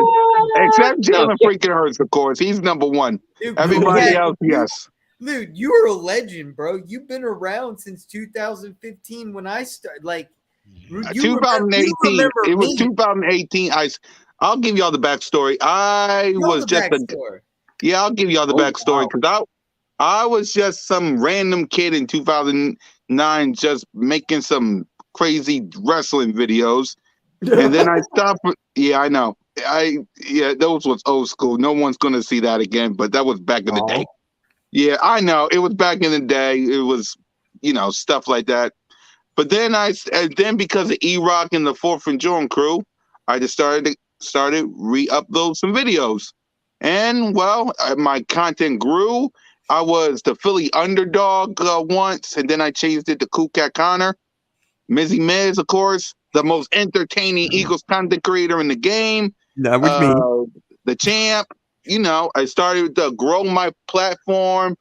Except Jalen freaking Hurts, of course. He's number one.
dude,
Everybody
yeah,
else, yes.
Dude, you're a legend, bro. You've been around since 2015 when I started. Like, you
2018.
remember
It was
me.
2018. I'll give y'all the backstory. I
Tell
was
the
just
backstory.
I'll give y'all the backstory because I was just some random kid in 2009 just making some crazy wrestling videos. And then I stopped. Yeah, I know. Those was old school. No one's gonna see that again. But that was back in the day. Yeah, I know. It was back in the day. It was, stuff like that. But then because of E-Rock and the 4th and John crew, I just started re-upload some videos. And well, my content grew. I was the Philly underdog once, and then I changed it to Cool Cat Connor. Mizzy Miz, of course, the most entertaining Eagles content creator in the game.
That was me.
The champ. I started to grow my platform,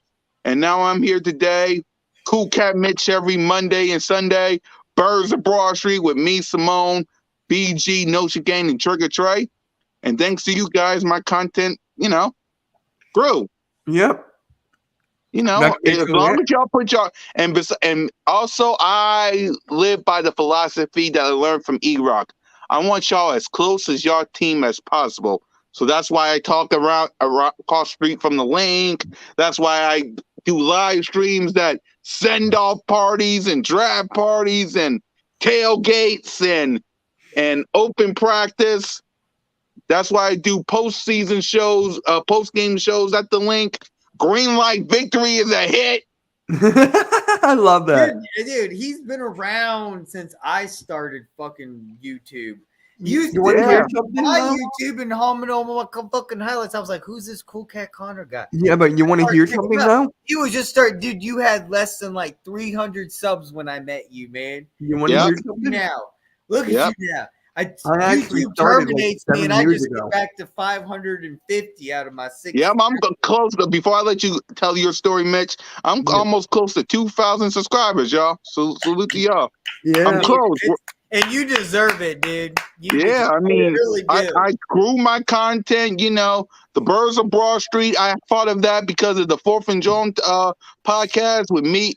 and now I'm here today. Cool Cat Mitch every Monday and Sunday. Birds of Broad Street with me, Simone, BG, Notion Gang, and Trigger Trey. And thanks to you guys, my content, grew.
Yep.
As long as y'all put y'all and also I live by the philosophy that I learned from E-Rock. I want y'all as close as your team as possible. So that's why I talk around across street from the link. That's why I do live streams that send off parties and draft parties and tailgates and open practice. That's why I do postseason shows, post-game shows at the link. Green light victory is a hit.
I love that.
Dude, he's been around since I started fucking YouTube.
You want to hear something?
My YouTube and humming on my fucking highlights. I was like, who's this Cool Cat Connor guy?
Yeah, but you want to hear something now?
You was just dude, you had less than like 300 subs when I met you, man.
You want to hear something?
Now, look at you now.
YouTube
terminates me, and I just
ago.
get back to 550 out of my 6.
Yeah, I'm close. Before I let you tell your story, Mitch, I'm almost close to 2,000 subscribers, y'all. So salute to y'all.
Yeah,
I'm close.
And you deserve it, dude.
I mean,
really do.
I grew my content. The Birds of Broad Street. I thought of that because of the 4th and John podcast with me.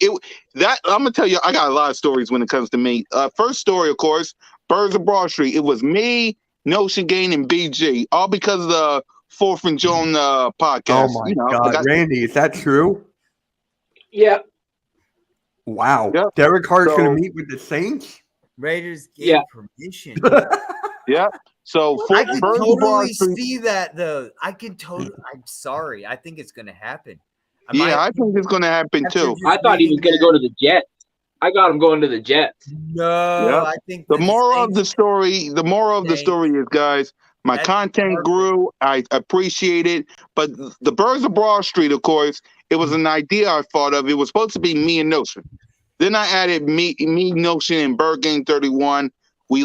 I'm gonna tell you, I got a lot of stories when it comes to me. First story, of course, Birds of Broad Street. It was me, Notion Gang, and BG, all because of the 4th and John podcast.
Oh my God, Randy, is that true?
Yeah.
Wow.
Yep.
Derek Carr's gonna meet with the Saints.
Raiders gave permission.
Yeah. So
I can totally see that, though. I'm sorry. I think it's going to happen.
I think it's going to happen too.
I thought he was going to go to the Jets. I got him going to the Jets.
No, I think
the moral of the story is, guys, my content grew. I appreciate it. But the Birds of Broad Street, of course, it was an idea I thought of. It was supposed to be me and Notion. Then I added me, Notion, and Bird Gang 31. We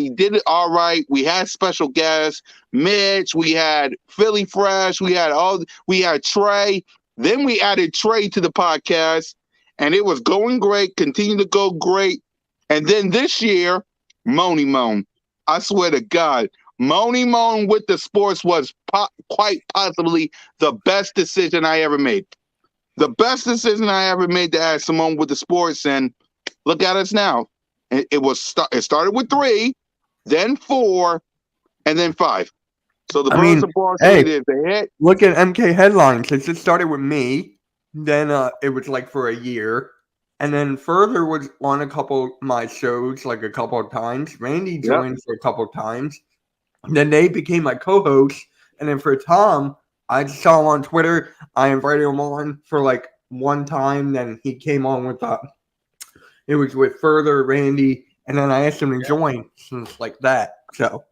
did it all right. We had special guests, Mitch. We had Philly Fresh. We had Trey. Then we added Trey to the podcast, and it was going great. Continued to go great. And then this year, Moni Moan. I swear to God, Moni Moan with the sports was quite possibly the best decision I ever made. The best decision I ever made to add Simone with the sports, and look at us now. It started with 3, then 4, and then 5. So the Birds of Broad Street is a hit.
Look at MK headlines. It just started with me. Then it was like for a year, and then Further was on a couple of my shows, like a couple of times. Randy joined for a couple of times. And then they became my co-hosts, and then for Tom, I just saw him on Twitter. I invited him on for like one time. Then he came on with it was with Further, Randy, and then I asked him to join. So it's like that. So.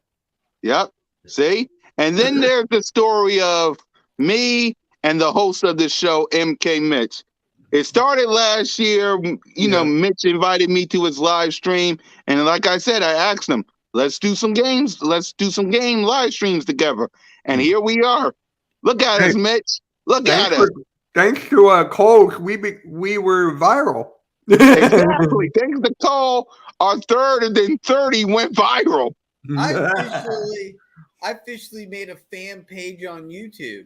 Yep. See? And then there's the story of me and the host of the show, MK Mitch. It started last year. You know, Mitch invited me to his live stream. And like I said, I asked him, let's do some games. Let's do some game live streams together. And here we are. Look at us, Mitch. Look at us.
Thanks to Cole, we were viral.
Exactly. Thanks to Cole, our third and then 30 went viral.
I officially made a fan page on YouTube.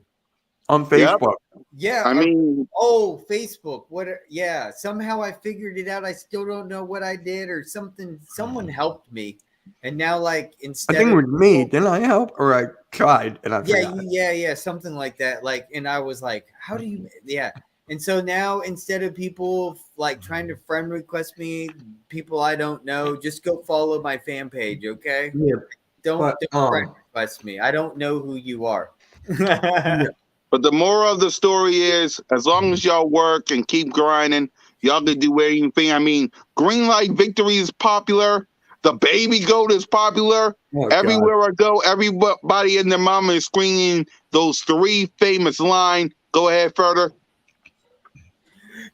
On Facebook.
Yeah.
I mean,
Facebook. Yeah. Somehow I figured it out. I still don't know what I did or something. Someone helped me. And now, like, instead
I think it was me. Didn't I help? Or I tried and I forgot.
Yeah. Something like that. Like, and I was like, how do you, And so now instead of people like trying to friend request me, people I don't know, just go follow my fan page, okay?
Yeah.
Don't friend request me. I don't know who you are.
But the moral of the story is, as long as y'all work and keep grinding, y'all can do anything. I mean, Green Light Victory is popular. The Baby Goat is popular. Everywhere I go, everybody and their mama is screaming those 3 famous lines. Go ahead, further.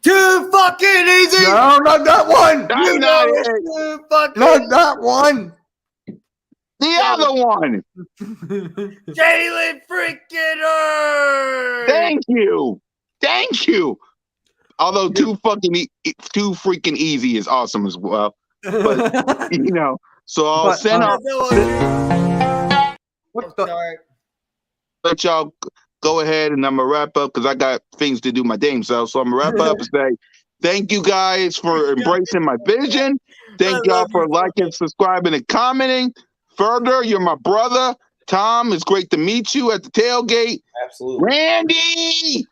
Too fucking easy.
No, not that one.
Not
that one.
The other one.
Jalen freaking Hurts.
Thank you. Although too freaking easy is awesome as well. But you know, so I'll send out. Let y'all go ahead and I'm gonna wrap up because I got things to do my damn self. So I'm gonna wrap up and say thank you guys for embracing my vision. Thank y'all for liking, subscribing, and commenting. Further, you're my brother. Tom, it's great to meet you at the tailgate.
Absolutely.
Randy,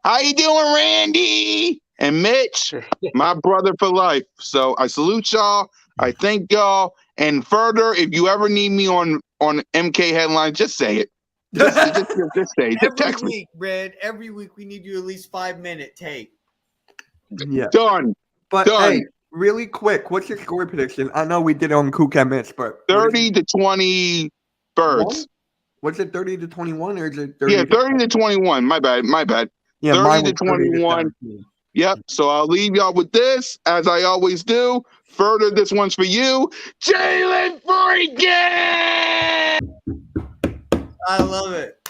how you doing, Randy? And Mitch, my brother for life. So I salute y'all. I thank y'all. And further, if you ever need me on MK Headlines, just say it. Just say it. Just text me.
Red, every week we need you at least 5-minute tape.
Yeah.
Done.
But
Done.
hey, really quick, what's your score prediction? I know we did it on Cool Cat Mitch, but
30 to 20 birds.
Was it 30 to 21 or is it 30?
Yeah, 30 to 21. My bad.
Yeah,
30 to 21. Yep. So I'll leave y'all with this, as I always do. Further, this one's for you, Jalen Freakin!
I love it.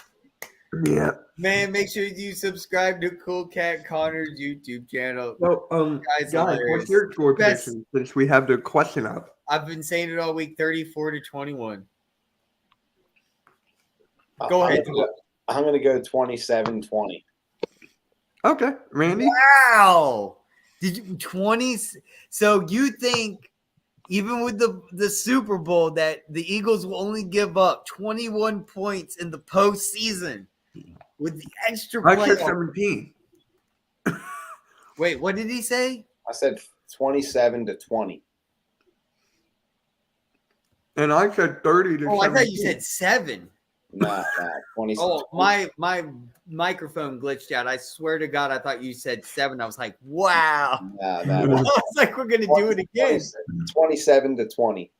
Yeah.
Man, make sure you subscribe to Cool Cat Connor's YouTube channel.
Well, guys, what's your score prediction since we have the question up?
I've been saying it all week, 34 to 21. Go ahead.
I'm going to go 27-20.
Okay, Randy.
Wow. Did you 20s? So you think even with the Super Bowl that the Eagles will only give up 21 points in the postseason with the extra play?
I said 17.
Wait, what did he say?
I said 27 to 20.
And I said 30 to 17.
I thought you said 7.
Nah, 27.
Oh, my microphone glitched out. I swear to God, I thought you said 7. I was like, wow.
Nah,
I was like, we're going to do it again.
27 to 20.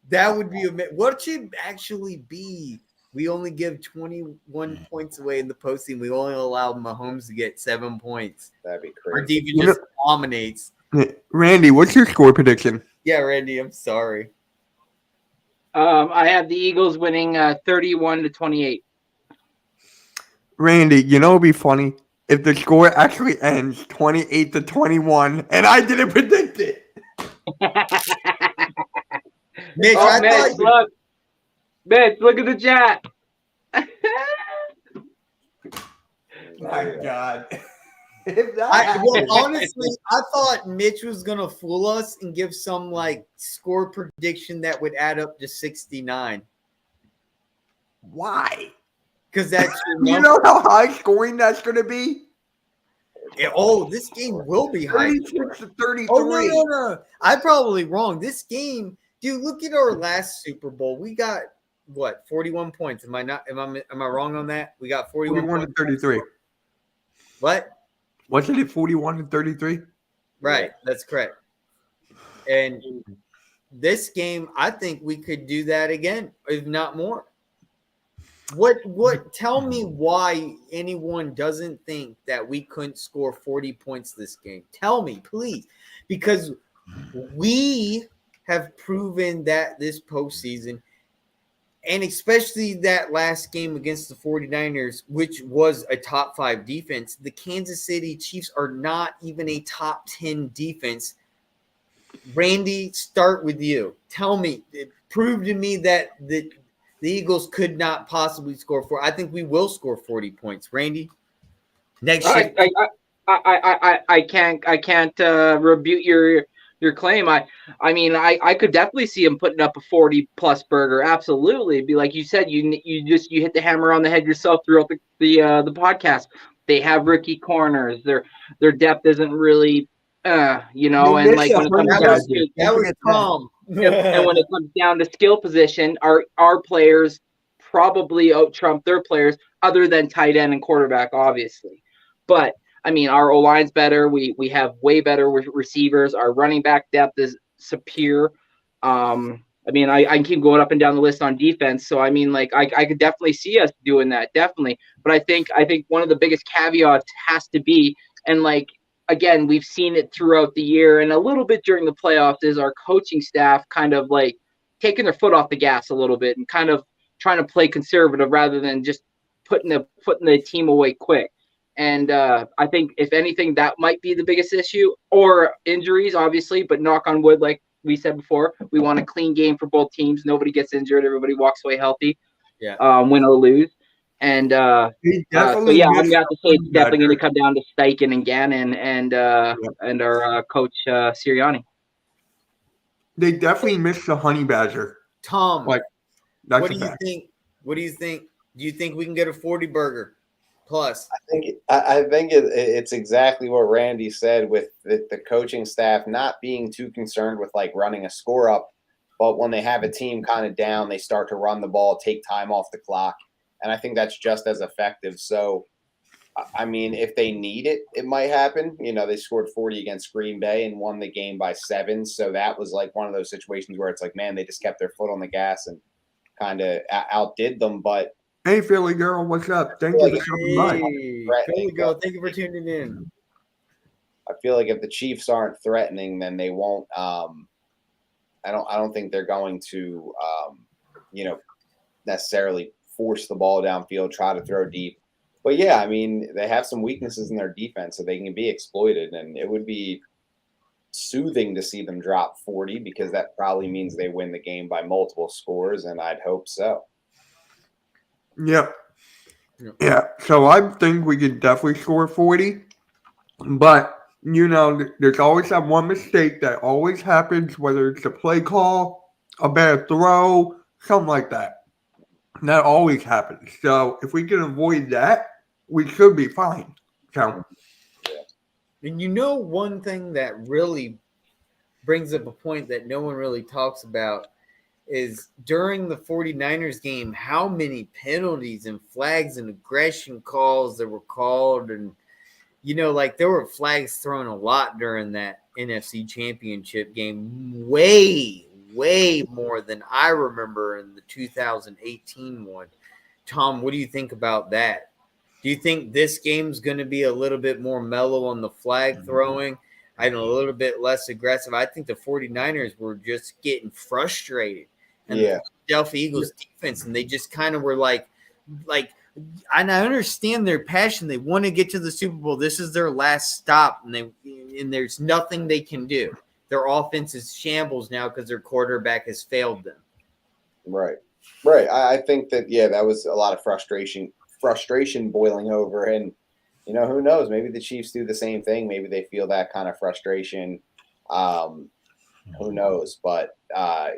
That would be what should actually be. We only give 21 points away in the posting. We only allow Mahomes to get 7 points.
That'd be
Our
crazy.
defense just dominates.
Randy, what's your score prediction?
Yeah, Randy, I'm sorry.
I have the Eagles winning 31 to 28.
Randy, you know it'd be funny if the score actually ends 28 to 21 and I didn't predict it.
Mitch,
Mitch, look at the chat.
My God.
Honestly, I thought Mitch was gonna fool us and give some like score prediction that would add up to 69.
Why?
Because that's
you know how high scoring that's gonna be?
This game will be high.
36 to 33.
Oh no. I'm probably wrong. This game, dude, look at our last Super Bowl. We got what 41 points. Am I wrong on that? We got 41
to 33.
What?
Wasn't it 41 to 33?
Right, that's correct. And this game, I think we could do that again, if not more. Tell me why anyone doesn't think that we couldn't score 40 points this game. Tell me, please. Because we have proven that this postseason, and especially that last game against the 49ers, which was a top 5 defense, the Kansas City Chiefs are not even a top 10 defense. Randy, start with you. Tell me, prove to me that the Eagles could not possibly score 4. I think we will score 40 points. Randy, next year.
I can't rebuke your claim. I mean, I could definitely see him putting up a 40+ burger. Absolutely. It'd be like you said, you hit the hammer on the head yourself throughout the podcast. They have rookie corners. Their depth isn't really and like when it comes down to
that was Tom.
And when it comes down to skill position, our players probably out trump their players, other than tight end and quarterback, obviously. But I mean, our O-line's better. We have way better receivers. Our running back depth is superior. I mean, I can keep going up and down the list on defense. So I mean, like I could definitely see us doing that, definitely. But I think one of the biggest caveats has to be, and like again, we've seen it throughout the year and a little bit during the playoffs, is our coaching staff kind of like taking their foot off the gas a little bit and kind of trying to play conservative rather than just putting the team away quick. And I think if anything, that might be the biggest issue, or injuries, obviously. But knock on wood, like we said before, we want a clean game for both teams. Nobody gets injured. Everybody walks away healthy.
Yeah.
Win or lose. And so yeah, I'm gonna have to say it's definitely going to come down to Steichen and Gannon and our coach Sirianni.
They definitely missed the honey badger.
Tom,
what
do you think? What do you think? Do you think we can get a 40 burger plus?
I think it's exactly what Randy said, with the coaching staff not being too concerned with like running a score up, but when they have a team kind of down, they start to run the ball, take time off the clock. And I think that's just as effective. So, I mean, if they need it, it might happen. You know, they scored 40 against Green Bay and won the game by 7. So that was like one of those situations where it's like, man, they just kept their foot on the gas and kind of outdid them. But
hey, Philly girl, what's up? Thank you for coming by.
Philly girl, thank you for tuning in.
I feel like if the Chiefs aren't threatening, then they won't. I don't think they're going to, necessarily force the ball downfield, try to throw deep. But yeah, I mean, they have some weaknesses in their defense, so they can be exploited. And it would be soothing to see them drop 40, because that probably means they win the game by multiple scores, and I'd hope so.
Yep. Yeah. So I think we could definitely score 40. But, there's always that one mistake that always happens, whether it's a play call, a bad throw, something like that. That always happens. So if we can avoid that, we should be fine. So,
and one thing that really brings up a point that no one really talks about is during the 49ers game, how many penalties and flags and aggression calls that were called. And, there were flags thrown a lot during that NFC Championship game, way more than I remember in the 2018 one. Tom, what do you think about that? Do you think this game's going to be a little bit more mellow on the flag throwing? A little bit less aggressive. I think the 49ers were just getting frustrated. And the Philadelphia Eagles defense, and they just kind of were like, and I understand their passion. They want to get to the Super Bowl. This is their last stop, and there's nothing they can do. Their offense is shambles now because their quarterback has failed them.
Right. I think that, that was a lot of frustration boiling over. And, who knows? Maybe the Chiefs do the same thing. Maybe they feel that kind of frustration. Who knows? But, I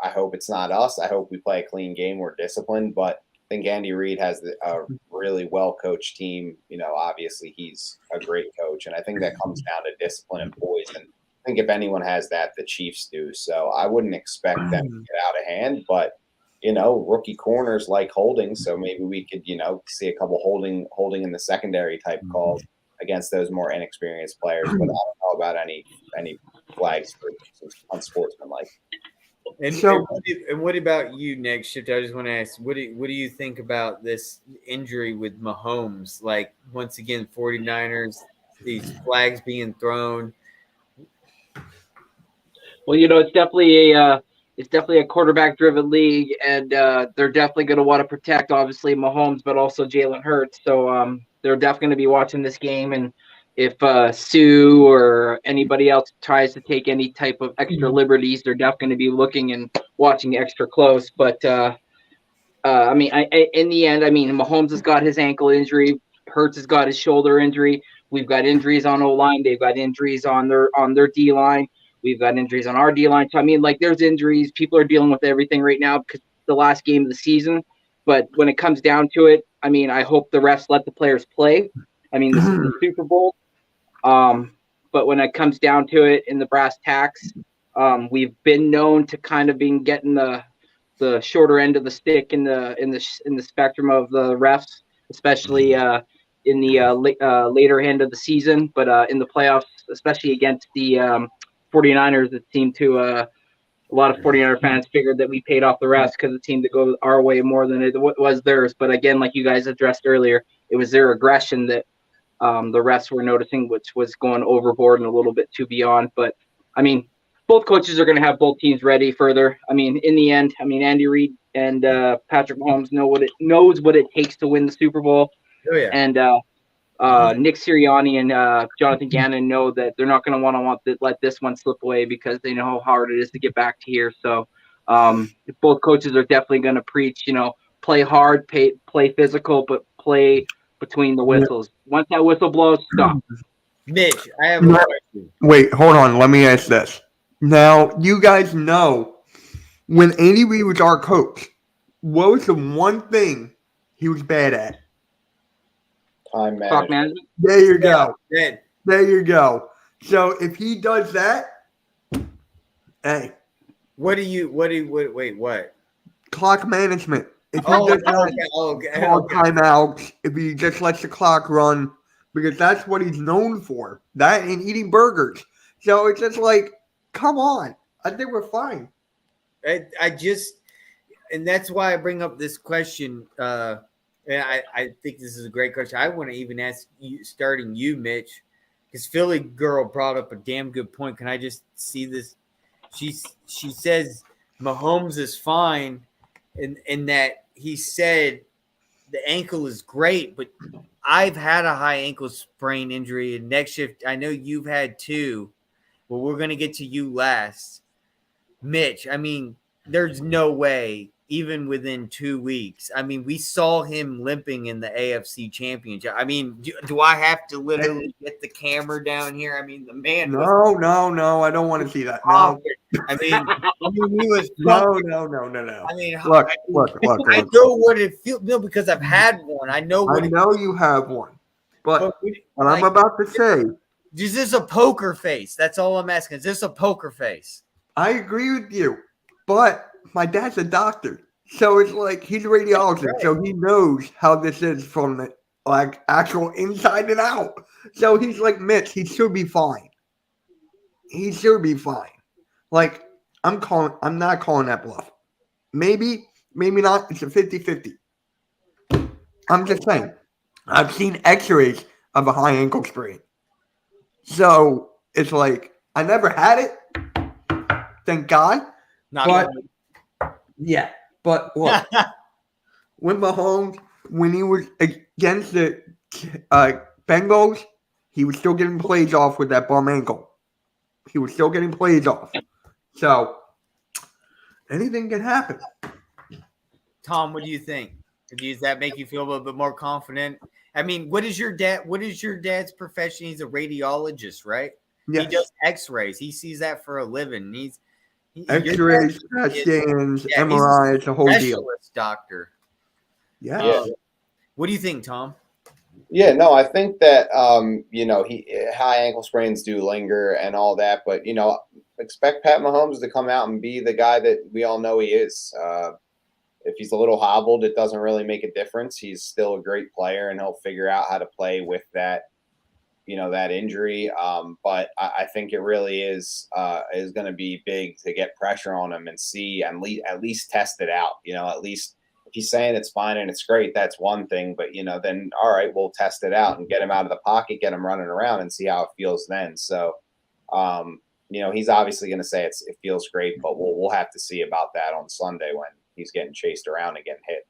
hope it's not us. I hope we play a clean game. We're disciplined. But I think Andy Reid has a really well-coached team. Obviously he's a great coach. And I think that comes down to discipline and poise. And I think if anyone has that, the Chiefs do. So I wouldn't expect them to get out of hand, but rookie corners like holding. So maybe we could, see a couple holding in the secondary type calls against those more inexperienced players. But I don't know about any flags for unsportsmanlike.
And what about you, Nick? Shift. I just want to ask, what do you think about this injury with Mahomes? Like, once again, 49ers, these flags being thrown.
Well, it's definitely a quarterback-driven league, and they're definitely going to want to protect, obviously, Mahomes, but also Jalen Hurts. So they're definitely going to be watching this game, and if Sue or anybody else tries to take any type of extra liberties, they're definitely going to be looking and watching extra close. But I mean, in the end, I mean, Mahomes has got his ankle injury, Hurts has got his shoulder injury. We've got injuries on O-line. They've got injuries on their D-line. We've got injuries on our D-line. So, I mean, like, there's injuries. People are dealing with everything right now because it's the last game of the season. But when it comes down to it, I mean, I hope the refs let the players play. I mean, this is the Super Bowl. But when it comes down to it in the brass tacks, we've been known to kind of been getting the shorter end of the stick in the spectrum of the refs, especially in the later end of the season. But in the playoffs, especially against the 49ers, it seemed to a lot of 49er fans figured that we paid off the refs because it seemed to go our way more than it was theirs. But again, like you guys addressed earlier, it was their aggression that the refs were noticing, which was going overboard and a little bit too beyond. But I mean, both coaches are going to have both teams ready further. I mean, in the end, I mean, Andy Reid and Patrick Mahomes knows what it takes to win the Super Bowl.
Oh yeah.
And Nick Sirianni and Jonathan Gannon know that they're not going to want to let this one slip away because they know how hard it is to get back to here. So both coaches are definitely going to preach, play hard, play physical, but play between the whistles. Once that whistle blows, stop.
Mitch, I have a question.
Wait, hold on. Let me ask this. Now, you guys know when Andy Reid was our coach, what was the one thing he was bad at?
Time
Clock
management.
management.
There you go.
Yeah.
There you go. So if he does that, hey,
What? Wait, what?
clock management. If he
Oh,
does not
okay.
call timeouts, if he just lets the clock run, because that's what he's known for. That and eating burgers. So it's just like, come on. I think we're fine.
And that's why I bring up this question. And I think this is a great question. I want to even ask you, starting you, Mitch, because Philly girl brought up a damn good point. Can I just see this? She says Mahomes is fine, in that he said the ankle is great, but I've had a high ankle sprain injury. And next shift, I know you've had two. Well, we're going to get to you last. Mitch, I mean, there's no way, even within 2 weeks. I mean, we saw him limping in the AFC Championship. I mean, do I have to literally get the camera down here? I mean, the man.
No, I don't want to see that. No.
I mean, he was.
No.
I mean,
Look.
I know what it feels. No, because I've had one. I know what
I know you have one. But what I'm
like,
about to say.
Is this a poker face? That's all I'm asking. Is this a poker face?
I agree with you. But my dad's a doctor. So it's like he's a radiologist. Right. So he knows how this is from the actual inside and out. So he's like, Mitch, he should be fine. He should be fine. Like, I'm not calling that bluff. Maybe not. It's a 50-50. I'm just saying. I've seen x-rays of a high ankle sprain. So it's like, I never had it. Thank God. Yeah. But look, with Mahomes, when he was against the Bengals, he was still getting plays off with that bum ankle. He was still getting plays off. So anything can happen.
Tom, what do you think? Does that make you feel a little bit more confident? I mean, what is your dad's profession? He's a radiologist, right? Yes. He does x-rays. He sees that for a living. He's
X-rays, scans, MRIs, the whole deal.
Doctor.
Yeah.
What do you think, Tom?
Yeah, no, I think that high ankle sprains do linger and all that, but expect Pat Mahomes to come out and be the guy that we all know he is. If he's a little hobbled, it doesn't really make a difference. He's still a great player, and he'll figure out how to play with that, that injury. But I think it really is going to be big to get pressure on him and see and at least test it out. At least if he's saying it's fine and it's great, that's one thing. But then all right, we'll test it out and get him out of the pocket, get him running around, and see how it feels then. So, he's obviously going to say it feels great, but we'll have to see about that on Sunday when he's getting chased around and getting hit.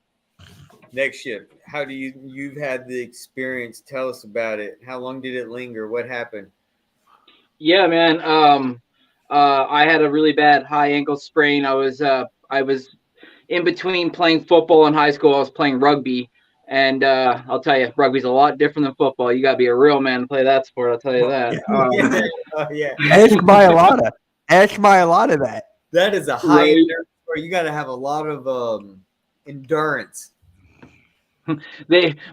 Next shift. How do you've had the experience? Tell us about it. How long did it linger? What happened?
Yeah, man. I had a really bad high ankle sprain. I was in between playing football in high school. I was playing rugby, and I'll tell you, rugby's a lot different than football. You got to be a real man to play that sport. I'll tell you that.
Yeah.
Ask Mailata that.
That is a high endurance sport. You got to have a lot of endurance.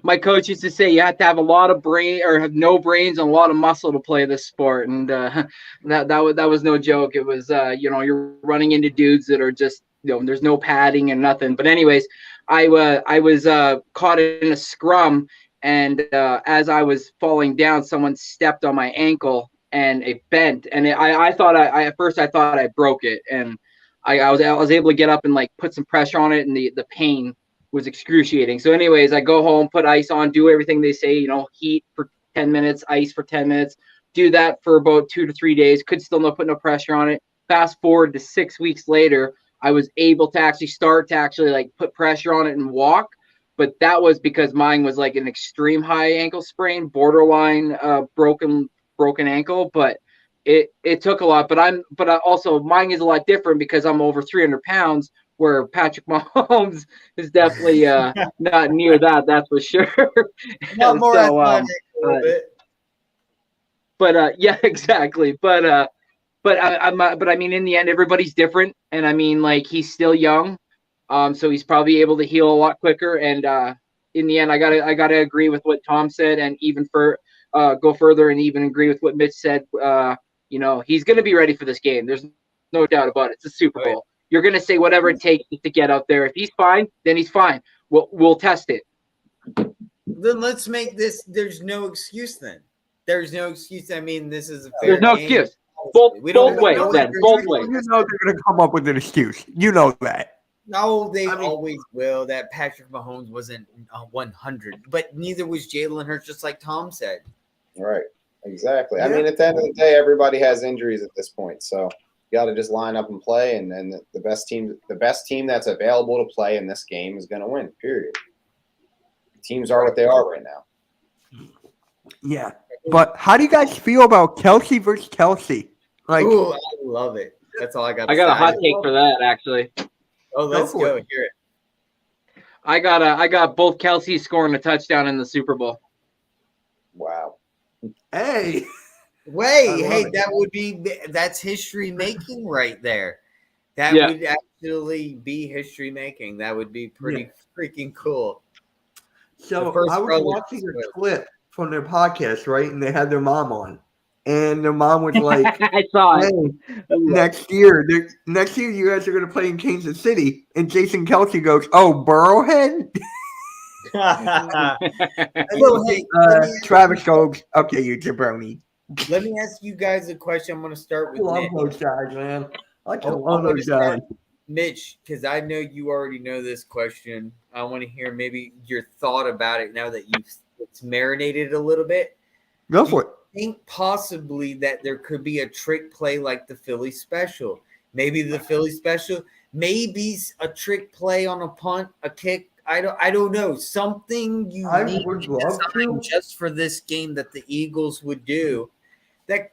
My coach used to say you have to have a lot of brain or have no brains and a lot of muscle to play this sport, and that was no joke. It was you're running into dudes that are just there's no padding and nothing. But anyways, I was caught in a scrum, and as I was falling down, someone stepped on my ankle and it bent, and I thought at first I thought I broke it, and I was able to get up and like put some pressure on it, and the pain was excruciating. So anyways, I go home, put ice on, do everything they say, heat for 10 minutes, ice for 10 minutes, do that for about 2 to 3 days, could still not put no pressure on it. Fast forward to 6 weeks later, I was able to actually like put pressure on it and walk. But that was because mine was like an extreme high ankle sprain, borderline broken ankle. But it took a lot. But also mine is a lot different because I'm over 300 pounds, where Patrick Mahomes is definitely not near that. That's for sure.
Not more athletic a little bit.
But yeah, exactly. But I mean, in the end, everybody's different, and I mean, like he's still young, so he's probably able to heal a lot quicker. And in the end, I gotta agree with what Tom said, and even go further and even agree with what Mitch said. He's gonna be ready for this game. There's no doubt about it. It's a Super Bowl. You're going to say whatever it takes to get out there. If he's fine, then he's fine. We'll test it.
Then let's make this. There's no excuse then. There's no excuse. I mean, this is a fair
There's no
game.
excuse. Both ways, then. Both ways.
They're going to come up with an excuse. You know that.
No, they always will. That Patrick Mahomes wasn't 100, but neither was Jalen Hurts, just like Tom said.
Right. Exactly. I mean, at the end of the day, everybody has injuries at this point, so you got to just line up and play, and the best team that's available to play in this game is going to win. Period. Teams are what they are right now.
Yeah, but how do you guys feel about Kelce versus Kelce?
Ooh, I love it. That's all I got.
I got a hot take for that, actually.
Oh, let's go. Hear it.
I got both Kelce scoring a touchdown in the Super Bowl.
Wow.
Hey.
That's history making right there. That would actually be history making. That would be pretty freaking cool.
So I was watching a clip from their podcast, right? And they had their mom on. And their mom was like,
I saw it.
Hey, next year you guys are going to play in Kansas City. And Jason Kelce goes, oh, Burrowhead? Travis goes, okay, you jabroni.
Let me ask you guys a question. I'm going to start with
Mitch. Those guys, man. I love those guys.
Mitch, because I know you already know this question. I want to hear maybe your thought about it now that it's marinated a little bit.
Go for it.
I think possibly that there could be a trick play like the Philly special. Maybe the Philly special, maybe a trick play on a punt, a kick. I don't know. Something you need just for this game that the Eagles would do. That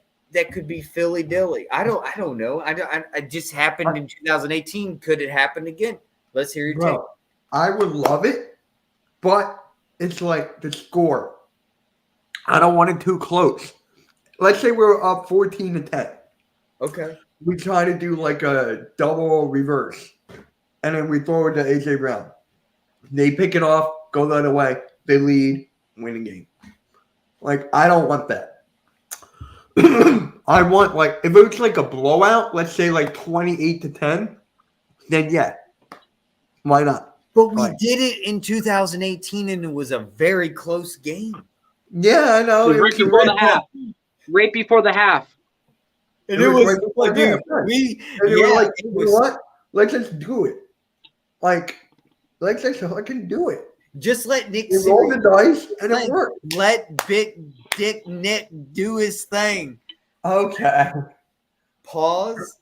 could be Philly Dilly. I don't know. It just happened in 2018. Could it happen again? Let's hear your take.
I would love it, but it's like the score. I don't want it too close. Let's say we're up 14-10.
Okay.
We try to do like a double reverse, and then we throw it to AJ Brown. They pick it off, go the other way. They lead, win the game. Like, I don't want that. I want, like, if it was like a blowout, let's say like 28-10, then yeah. Why not?
But we did it in 2018, and it was a very close game.
Yeah, I know.
It was right before the half. Right before the half.
And it was
right
dude,
they were like, you know what? Let's just do it. Like, let's just fucking do it.
Just let Nick
roll the dice and it worked.
Let Big Dick Nick do his thing.
Okay.
Pause.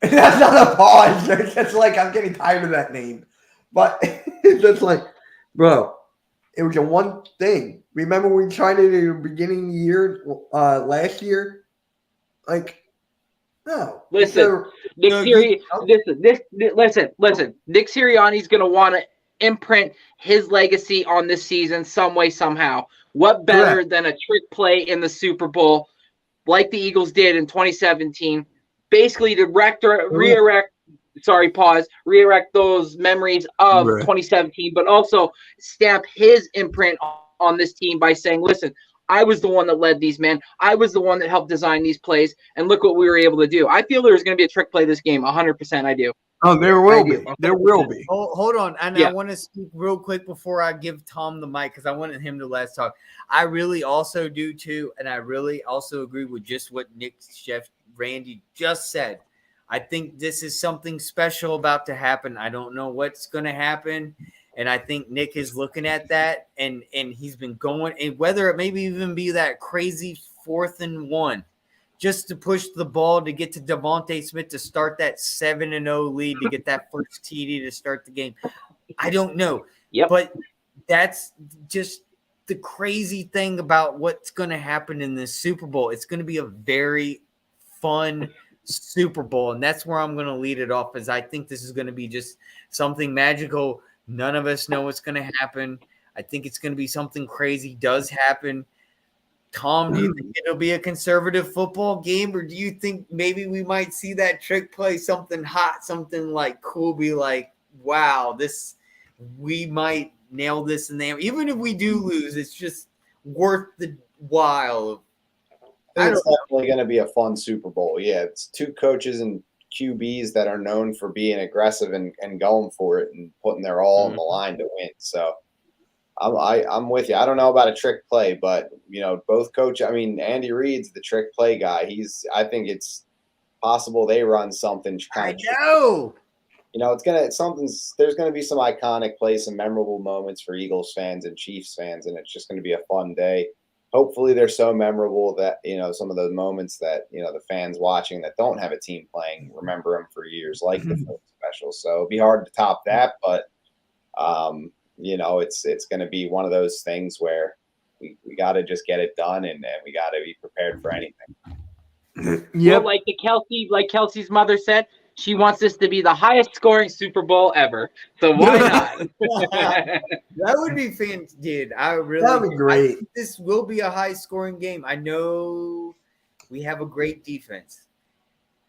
That's not a pause. It's just like I'm getting tired of that name. But it's just like, bro, it was a one thing. Remember we tried it in the beginning of the year, last year? Like, no.
Listen, Nick listen. Nick Sirianni's gonna want to imprint his legacy on this season some way, somehow. What better than a trick play in the Super Bowl, like the Eagles did in 2017, basically to reerect those memories of 2017, but also stamp his imprint on this team by saying, listen, I was the one that led these men. I was the one that helped design these plays, and look what we were able to do. I feel there's going to be a trick play this game, 100%. I do.
Oh, there will be. There will be.
Oh, hold on. And I want to speak real quick before I give Tom the mic because I wanted him to last talk. I really also do too, and I really also agree with just what Nick Chef Randy just said. I think this is something special about to happen. I don't know what's going to happen. And I think Nick is looking at that, and he's been going, and whether it maybe even be that crazy 4th and 1, just to push the ball to get to Devontae Smith to start that 7-0 lead to get that first TD to start the game. I don't know.
Yep.
But that's just the crazy thing about what's going to happen in this Super Bowl. It's going to be a very fun Super Bowl, and that's where I'm going to lead it off, as I think this is going to be just something magical. None of us know what's going to happen. I think it's going to be something crazy does happen. Tom, do you think it'll be a conservative football game, or do you think maybe we might see that trick play, something hot, something like cool, be like, wow, we might nail this in there. Even if we do lose, it's just worth the while.
It's definitely going to be a fun Super Bowl. Yeah, it's two coaches and QBs that are known for being aggressive and going for it and putting their all on the line to win. So I'm with you. I don't know about a trick play, but both coach. I mean, Andy Reid's the trick play guy. I think it's possible they run something.
I know.
There's going to be some iconic plays, some memorable moments for Eagles fans and Chiefs fans, and it's just going to be a fun day. Hopefully they're so memorable that, some of those moments that, the fans watching that don't have a team playing remember them for years, like the Philly special. So it'd be hard to top that, but, it's going to be one of those things where we got to just get it done and we got to be prepared for anything.
Yeah.
Well, like Kelsey's mother said, she wants this to be the highest scoring Super Bowl ever. So why not?
That would be fantastic, dude.
That would be great.
This will be a high scoring game. I know we have a great defense.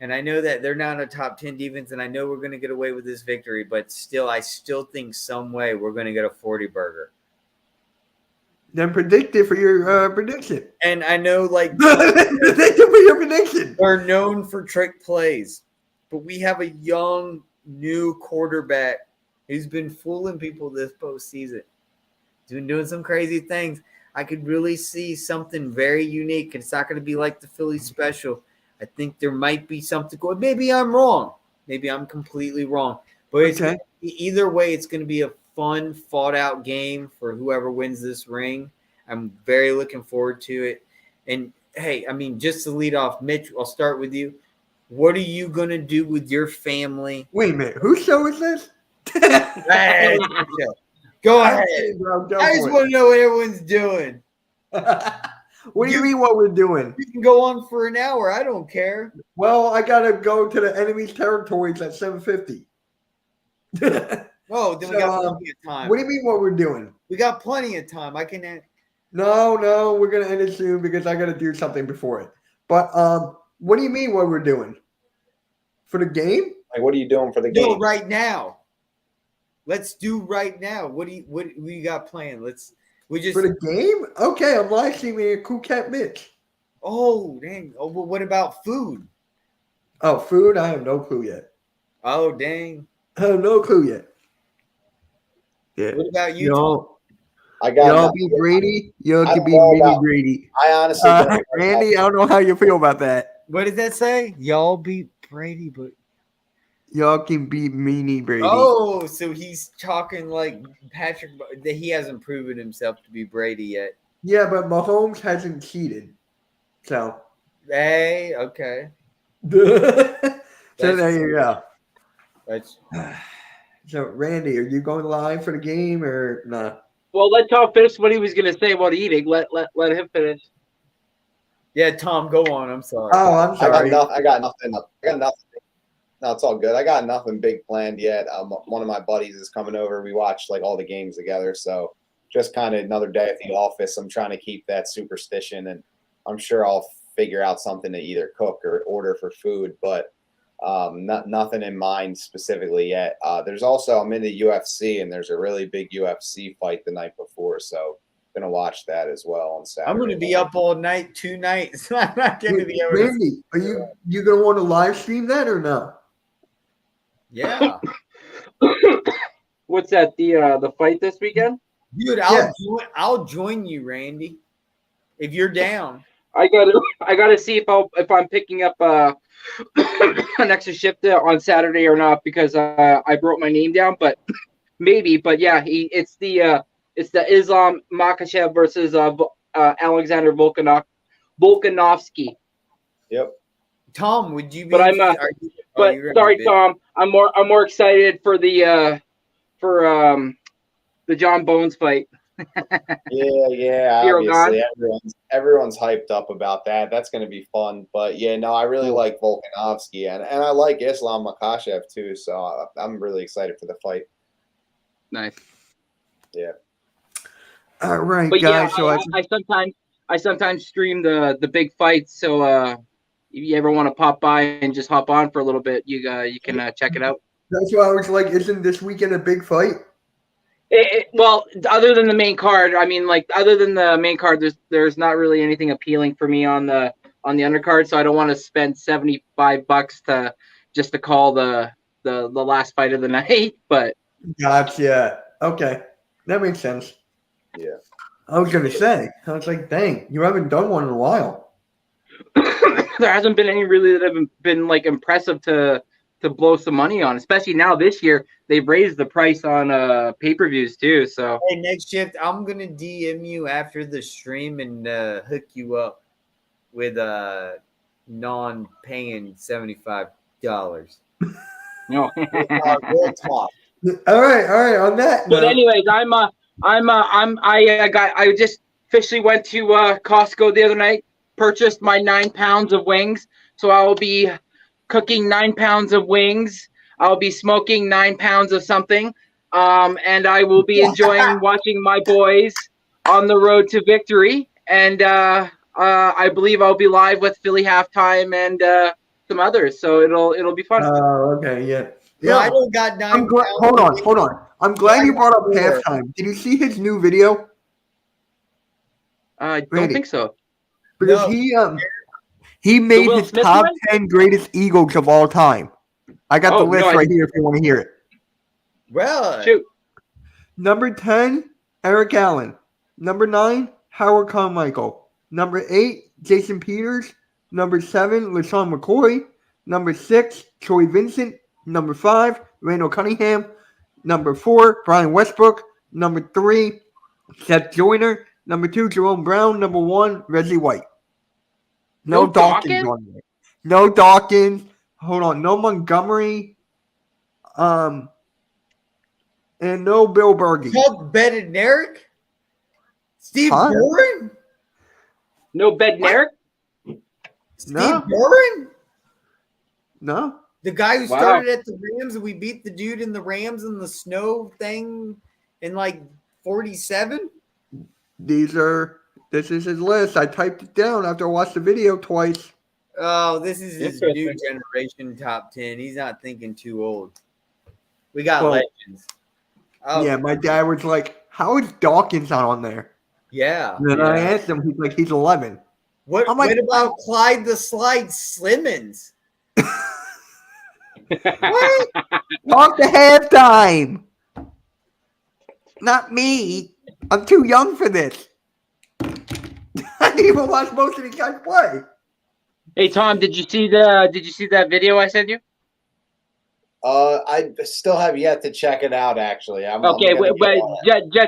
And I know that they're not a top 10 defense, and I know we're going to get away with this victory, but I still think some way we're going to get a 40-burger.
Then predict it for your prediction.
And I know,
predict it for your prediction.
We're known for trick plays. But we have a young, new quarterback who's been fooling people this postseason. He's been doing some crazy things. I could really see something very unique. It's not going to be like the Philly special. I think there might be something going. Maybe I'm wrong. Maybe I'm completely wrong. But either way, it's going to be a fun, fought-out game for whoever wins this ring. I'm very looking forward to it. And, hey, I mean, just to lead off, Mitch, I'll start with you. What are you going to do with your family?
Wait a minute. Whose show is this?
Go ahead. I just want to know what everyone's doing.
What do you mean what we're doing?
You can go on for an hour. I don't care.
Well, I got to go to the enemy's territories at 7:50.
Oh, then we got plenty of time.
What do you mean what we're doing?
We got plenty of time. I can end.
No, we're going to end it soon because I got to do something before it. But what do you mean what we're doing? For the game?
Like, what are you doing for the game?
No, right now. Let's do right now. What do you got planned? For
the game? Okay, I'm live streaming a Cool Cat Mitch.
Oh, dang. Oh, but what about food?
Oh, food? I have no clue yet.
Oh, dang.
I have no clue yet. Yeah.
What about you?
I got
Y'all
nothing.
beat Brady. Y'all
I
can
don't
beat
know
mini
about-
Brady.
I honestly don't.
Randy, I don't know how you feel about that.
What did that say? Y'all beat Brady, but
Y'all can beat mini Brady.
oh, so he's talking like Patrick. That he hasn't proven himself to be Brady yet.
Yeah, but Mahomes hasn't cheated. So,
Hey, okay.
so
That's
there you go.
That's
So, Randy, are you going live for the game or not?
Well, let Tom finish what he was going to say about eating. Let him finish.
yeah. Tom, go on. I'm sorry.
Oh, I'm
I got
sorry.
nothing. I got nothing. No, it's all good. I got nothing big planned yet. One of my buddies is coming over. We watched like all the games together, so just kind of another day at the office. I'm trying to keep that superstition, and I'm sure I'll figure out something to either cook or order for food, but nothing in mind specifically yet. There's also I'm in the UFC, and there's a really big UFC fight the night before, so I'm gonna watch that as well on Saturday.
I'm going to be up all night, 2 nights. I'm not going to be able to.
Randy, are you going to want to live stream that or no?
Yeah,
What's that? The fight this weekend?
dude. I'll join you, Randy, if you're down.
I gotta see if I'm picking up an extra shift on Saturday or not because I wrote my name down, but maybe. But yeah, it's the Islam Makhachev versus Alexander Volkanovski.
Yep.
Tom, would you be?
But I'm sorry, Tom. I'm more excited for the John Bones fight.
Yeah.
Hero
Obviously, everyone's hyped up about that. That's going to be fun. But yeah, no, I really like Volkanovski and I like Islam Makhachev too. So I'm really excited for the fight.
Nice.
Yeah.
All right,
But
guys.
yeah,
So
I sometimes stream the big fights. So if you ever want to pop by and just hop on for a little bit, you can check it out.
that's why I was like, isn't this weekend a big fight?
Well, other than the main card, I mean, like other than the main card, there's not really anything appealing for me on the undercard. So I don't want to spend $75 to call the last fight of the night. But
Gotcha. Okay, that makes sense.
Yeah.
I was gonna say, I was like, dang, you haven't done one in a while.
there hasn't been any really that have been like impressive to blow some money on, especially now this year they've raised the price on pay-per-views too. So
Hey, next shift, I'm gonna DM you after the stream and hook you up with non-paying $75.
no.
We'll talk.
All right. On that
But
note,
anyways, I just officially went to Costco the other night, purchased my 9 pounds of wings. So I will be cooking 9 pounds of wings. I'll be smoking 9 pounds of something. And I will be enjoying watching my boys on the road to victory. And I believe I'll be live with Philly halftime and some others. So it'll be fun.
okay, yeah.
Yeah, I don't got 9
I'm glad. Hold on. I'm glad you brought up halftime. Did you see his new video?
I don't
Randy.
think so.
Because
No.
he made
Will
his
Smith
top
one?
10 greatest Eagles of all time. I got the
Oh,
list
no, I
right
didn't.
here if you want to hear it.
Well,
Shoot.
Number 10, Eric Allen. Number 9, Howard Carmichael. Number 8, Jason Peters. Number 7, LaShawn McCoy. Number 6, Troy Vincent. Number 5, Randall Cunningham. Number 4, Brian Westbrook. Number 3, Seth Joyner. Number 2, Jerome Brown. Number 1, Reggie White. No
No
Dawkins
Dawkins?
on there. No Dawkins. Hold on. No Montgomery. And no Bill Berge.
Chuck Bednarik? Steve
Huh?
Boren?
No Bednarik?
Steve
No.
Boren?
No.
The guy who
Wow.
started at the Rams and we beat the dude in the Rams in the snow thing in like 47?
This is his list. I typed it down after I watched the video twice.
Oh, this is his
Interesting.
new generation top 10. He's not thinking too old. We got
Well,
legends. Oh,
Yeah, my dad was like, "How is Dawkins not on there?"
yeah.
And then I asked him, he's like, "He's 11."
What
I'm like-
about Clyde the Slide Slimmons? What?
Talk to halftime. Not me. I'm too young for this. I didn't even watch most of these guys play.
Hey Tom, did you see that video I sent you?
I still have yet to check it out. Actually,
Okay,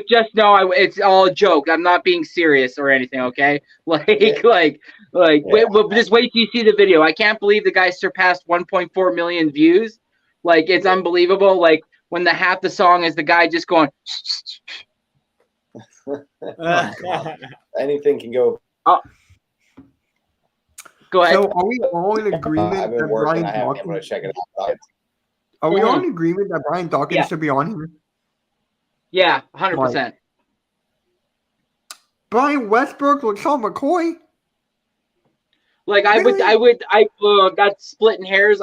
just know it's all a joke. I'm not being serious or anything. Okay, just wait till you see the video. I can't believe the guy surpassed 1.4 million views. Like, it's unbelievable. Like, when half the song is the guy just going.
Anything can go.
Go ahead.
So, are we all in agreement
I've been
that
working.
Brian
I'm going to
Dawkins?
check it out.
Are we all in agreement that Brian Dawkins should be on here?
Yeah, 100%.
Brian Westbrook, LaShawn McCoy.
Like, that's splitting hairs.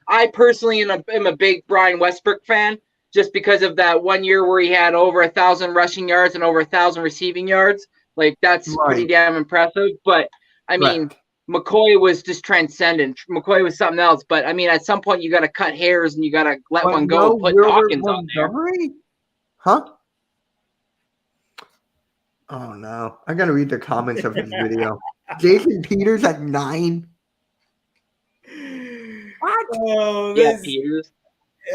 I personally am a big Brian Westbrook fan, just because of that 1 year where he had over 1,000 rushing yards and over 1,000 receiving yards. Like, that's pretty damn impressive. But I mean, McCoy was just transcendent. McCoy was something else. But I mean, at some point you got to cut hairs and you got to let one go and put Dawkins on there.
Huh? Oh no! I gotta read the comments of his video. Jason Peters at 9. What?
Oh,
Yeah, Peters.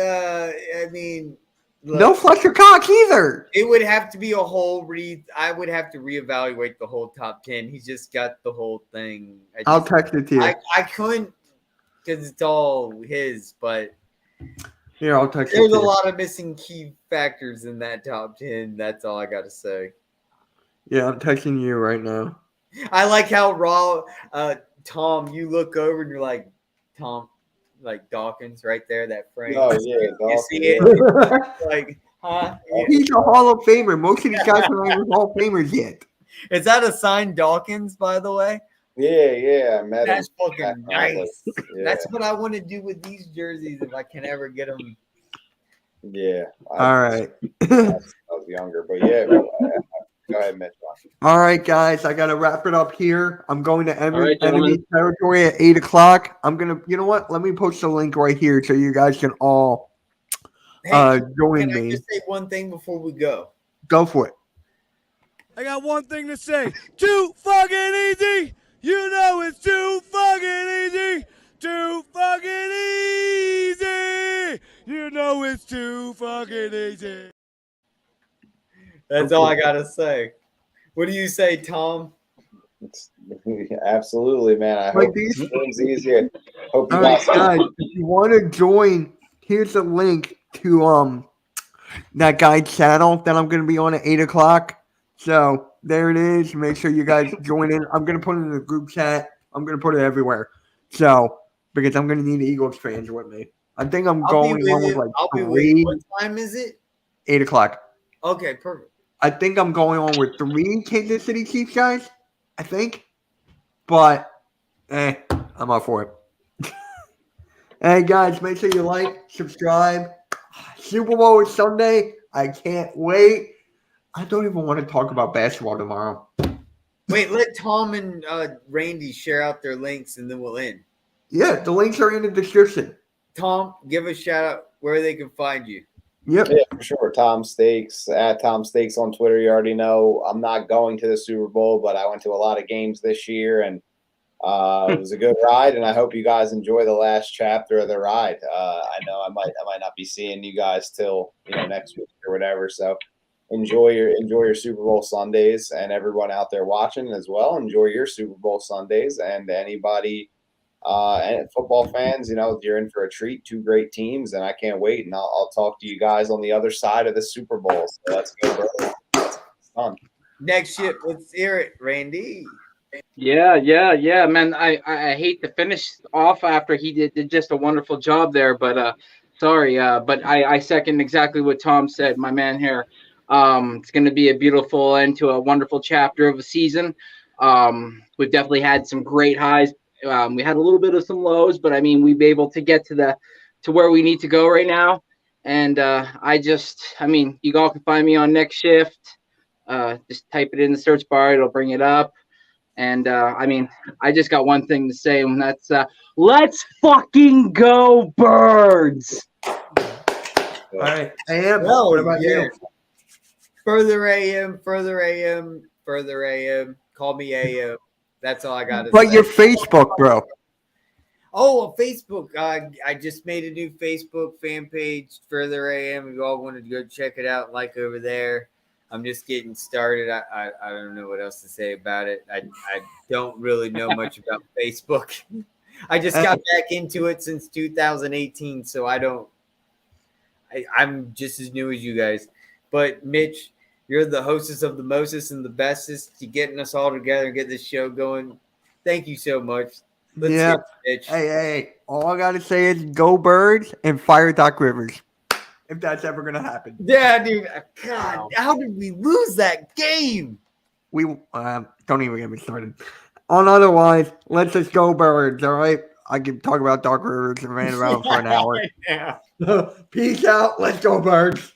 I mean, look,
No Fletcher Cox either.
it would have to be a whole I would have to reevaluate the whole top 10. He's just got the whole thing.
I'll text it to you.
I couldn't, because it's all his, but
Here, I'll text it
there's
to
a
you.
lot of missing key factors in that top 10. That's all I got to say.
Yeah, I'm texting you right now.
I like how Tom, you look over and you're like, Tom, like Dawkins right there, that frame.
Oh yeah,
You see it? Like, huh? Yeah.
He's a Hall of Famer. Most of these guys are not even Hall of Famers yet.
Is that a signed Dawkins, by the way?
Yeah. I met
That's
him.
fucking nice.
Yeah.
That's what I want to do with these jerseys if I can ever get them.
Yeah.
All right.
I was younger, but yeah. Go ahead, Mitch.
All right, guys. I got to wrap it up here. I'm going to enemy
gentlemen.
territory at 8 o'clock. I'm going to, you know what? Let me post a link right here so you guys can all join
Can I
me.
just say one thing before we go?
Go for it.
I got one thing to say. Too fucking easy. You know it's too fucking easy. Too fucking easy. You know it's too fucking easy.
That's all I gotta say. What do you say, Tom?
Absolutely, man. I hope this one's easier. Hope you
All right, guys. If you want to join, here's a link to that guy's channel that I'm going to be on at 8 o'clock. So there it is. Make sure you guys join in. I'm going to put it in the group chat. I'm going to put it everywhere. So because I'm going to need Eagles fans with me. I think I'm going on with like
I'll be with
3.
you. What time is it?
8 o'clock.
Okay, perfect.
I think I'm going on with 3 Kansas City Chiefs guys. I think. But I'm up for it. Hey guys, make sure you like, subscribe. Super Bowl is Sunday. I can't wait. I don't even want to talk about basketball tomorrow.
Wait, let Tom and Randy share out their links and then we'll end.
Yeah, the links are in the description.
Tom, give a shout out where they can find you.
Yep.
Yeah, for sure. Tom Stakes at Tom Stakes on Twitter. You already know I'm not going to the Super Bowl, but I went to a lot of games this year, and it was a good ride. And I hope you guys enjoy the last chapter of the ride. I know I might not be seeing you guys till next week or whatever. So enjoy your Super Bowl Sundays, and everyone out there watching as well. Enjoy your Super Bowl Sundays, and anybody. And football fans, you're in for a treat. 2 great teams, and I can't wait. And I'll talk to you guys on the other side of the Super Bowl. So let's go, bro. It's fun.
Next ship, let's hear it, Randy.
Yeah, man. I hate to finish off after he did just a wonderful job there, but sorry. But I second exactly what Tom said, my man here. It's going to be a beautiful end to a wonderful chapter of a season. We've definitely had some great highs. We had a little bit of some lows, but I mean, we've been able to get to where we need to go right now. And you all can find me on Next Shift. Just type it in the search bar. It'll bring it up. And I just got one thing to say, and that's let's fucking go Birds.
All right. I am. What about you?
Further AM, further AM, further AM. Call me AM. That's all I got to say.
But your Facebook, bro.
Oh, Facebook. I just made a new Facebook fan page, Further AM. If you all wanted to go check it out, like over there. I'm just getting started. I don't know what else to say about it. I don't really know much about Facebook. I just got back into it since 2018, so I'm just as new as you guys. But Mitch, you're the hostess of the mostest and the bestest. You getting us all together and get this show going. Thank you so much. Let's
Yeah.
Mitch.
Hey. All I got to say is go Birds and fire Doc Rivers. If that's ever going to happen.
Yeah, dude. God, how did we lose that game?
We don't even get me started. On otherwise, let's just go Birds, all right? I can talk about Doc Rivers and ran around for an hour.
Yeah.
Peace out. Let's go Birds.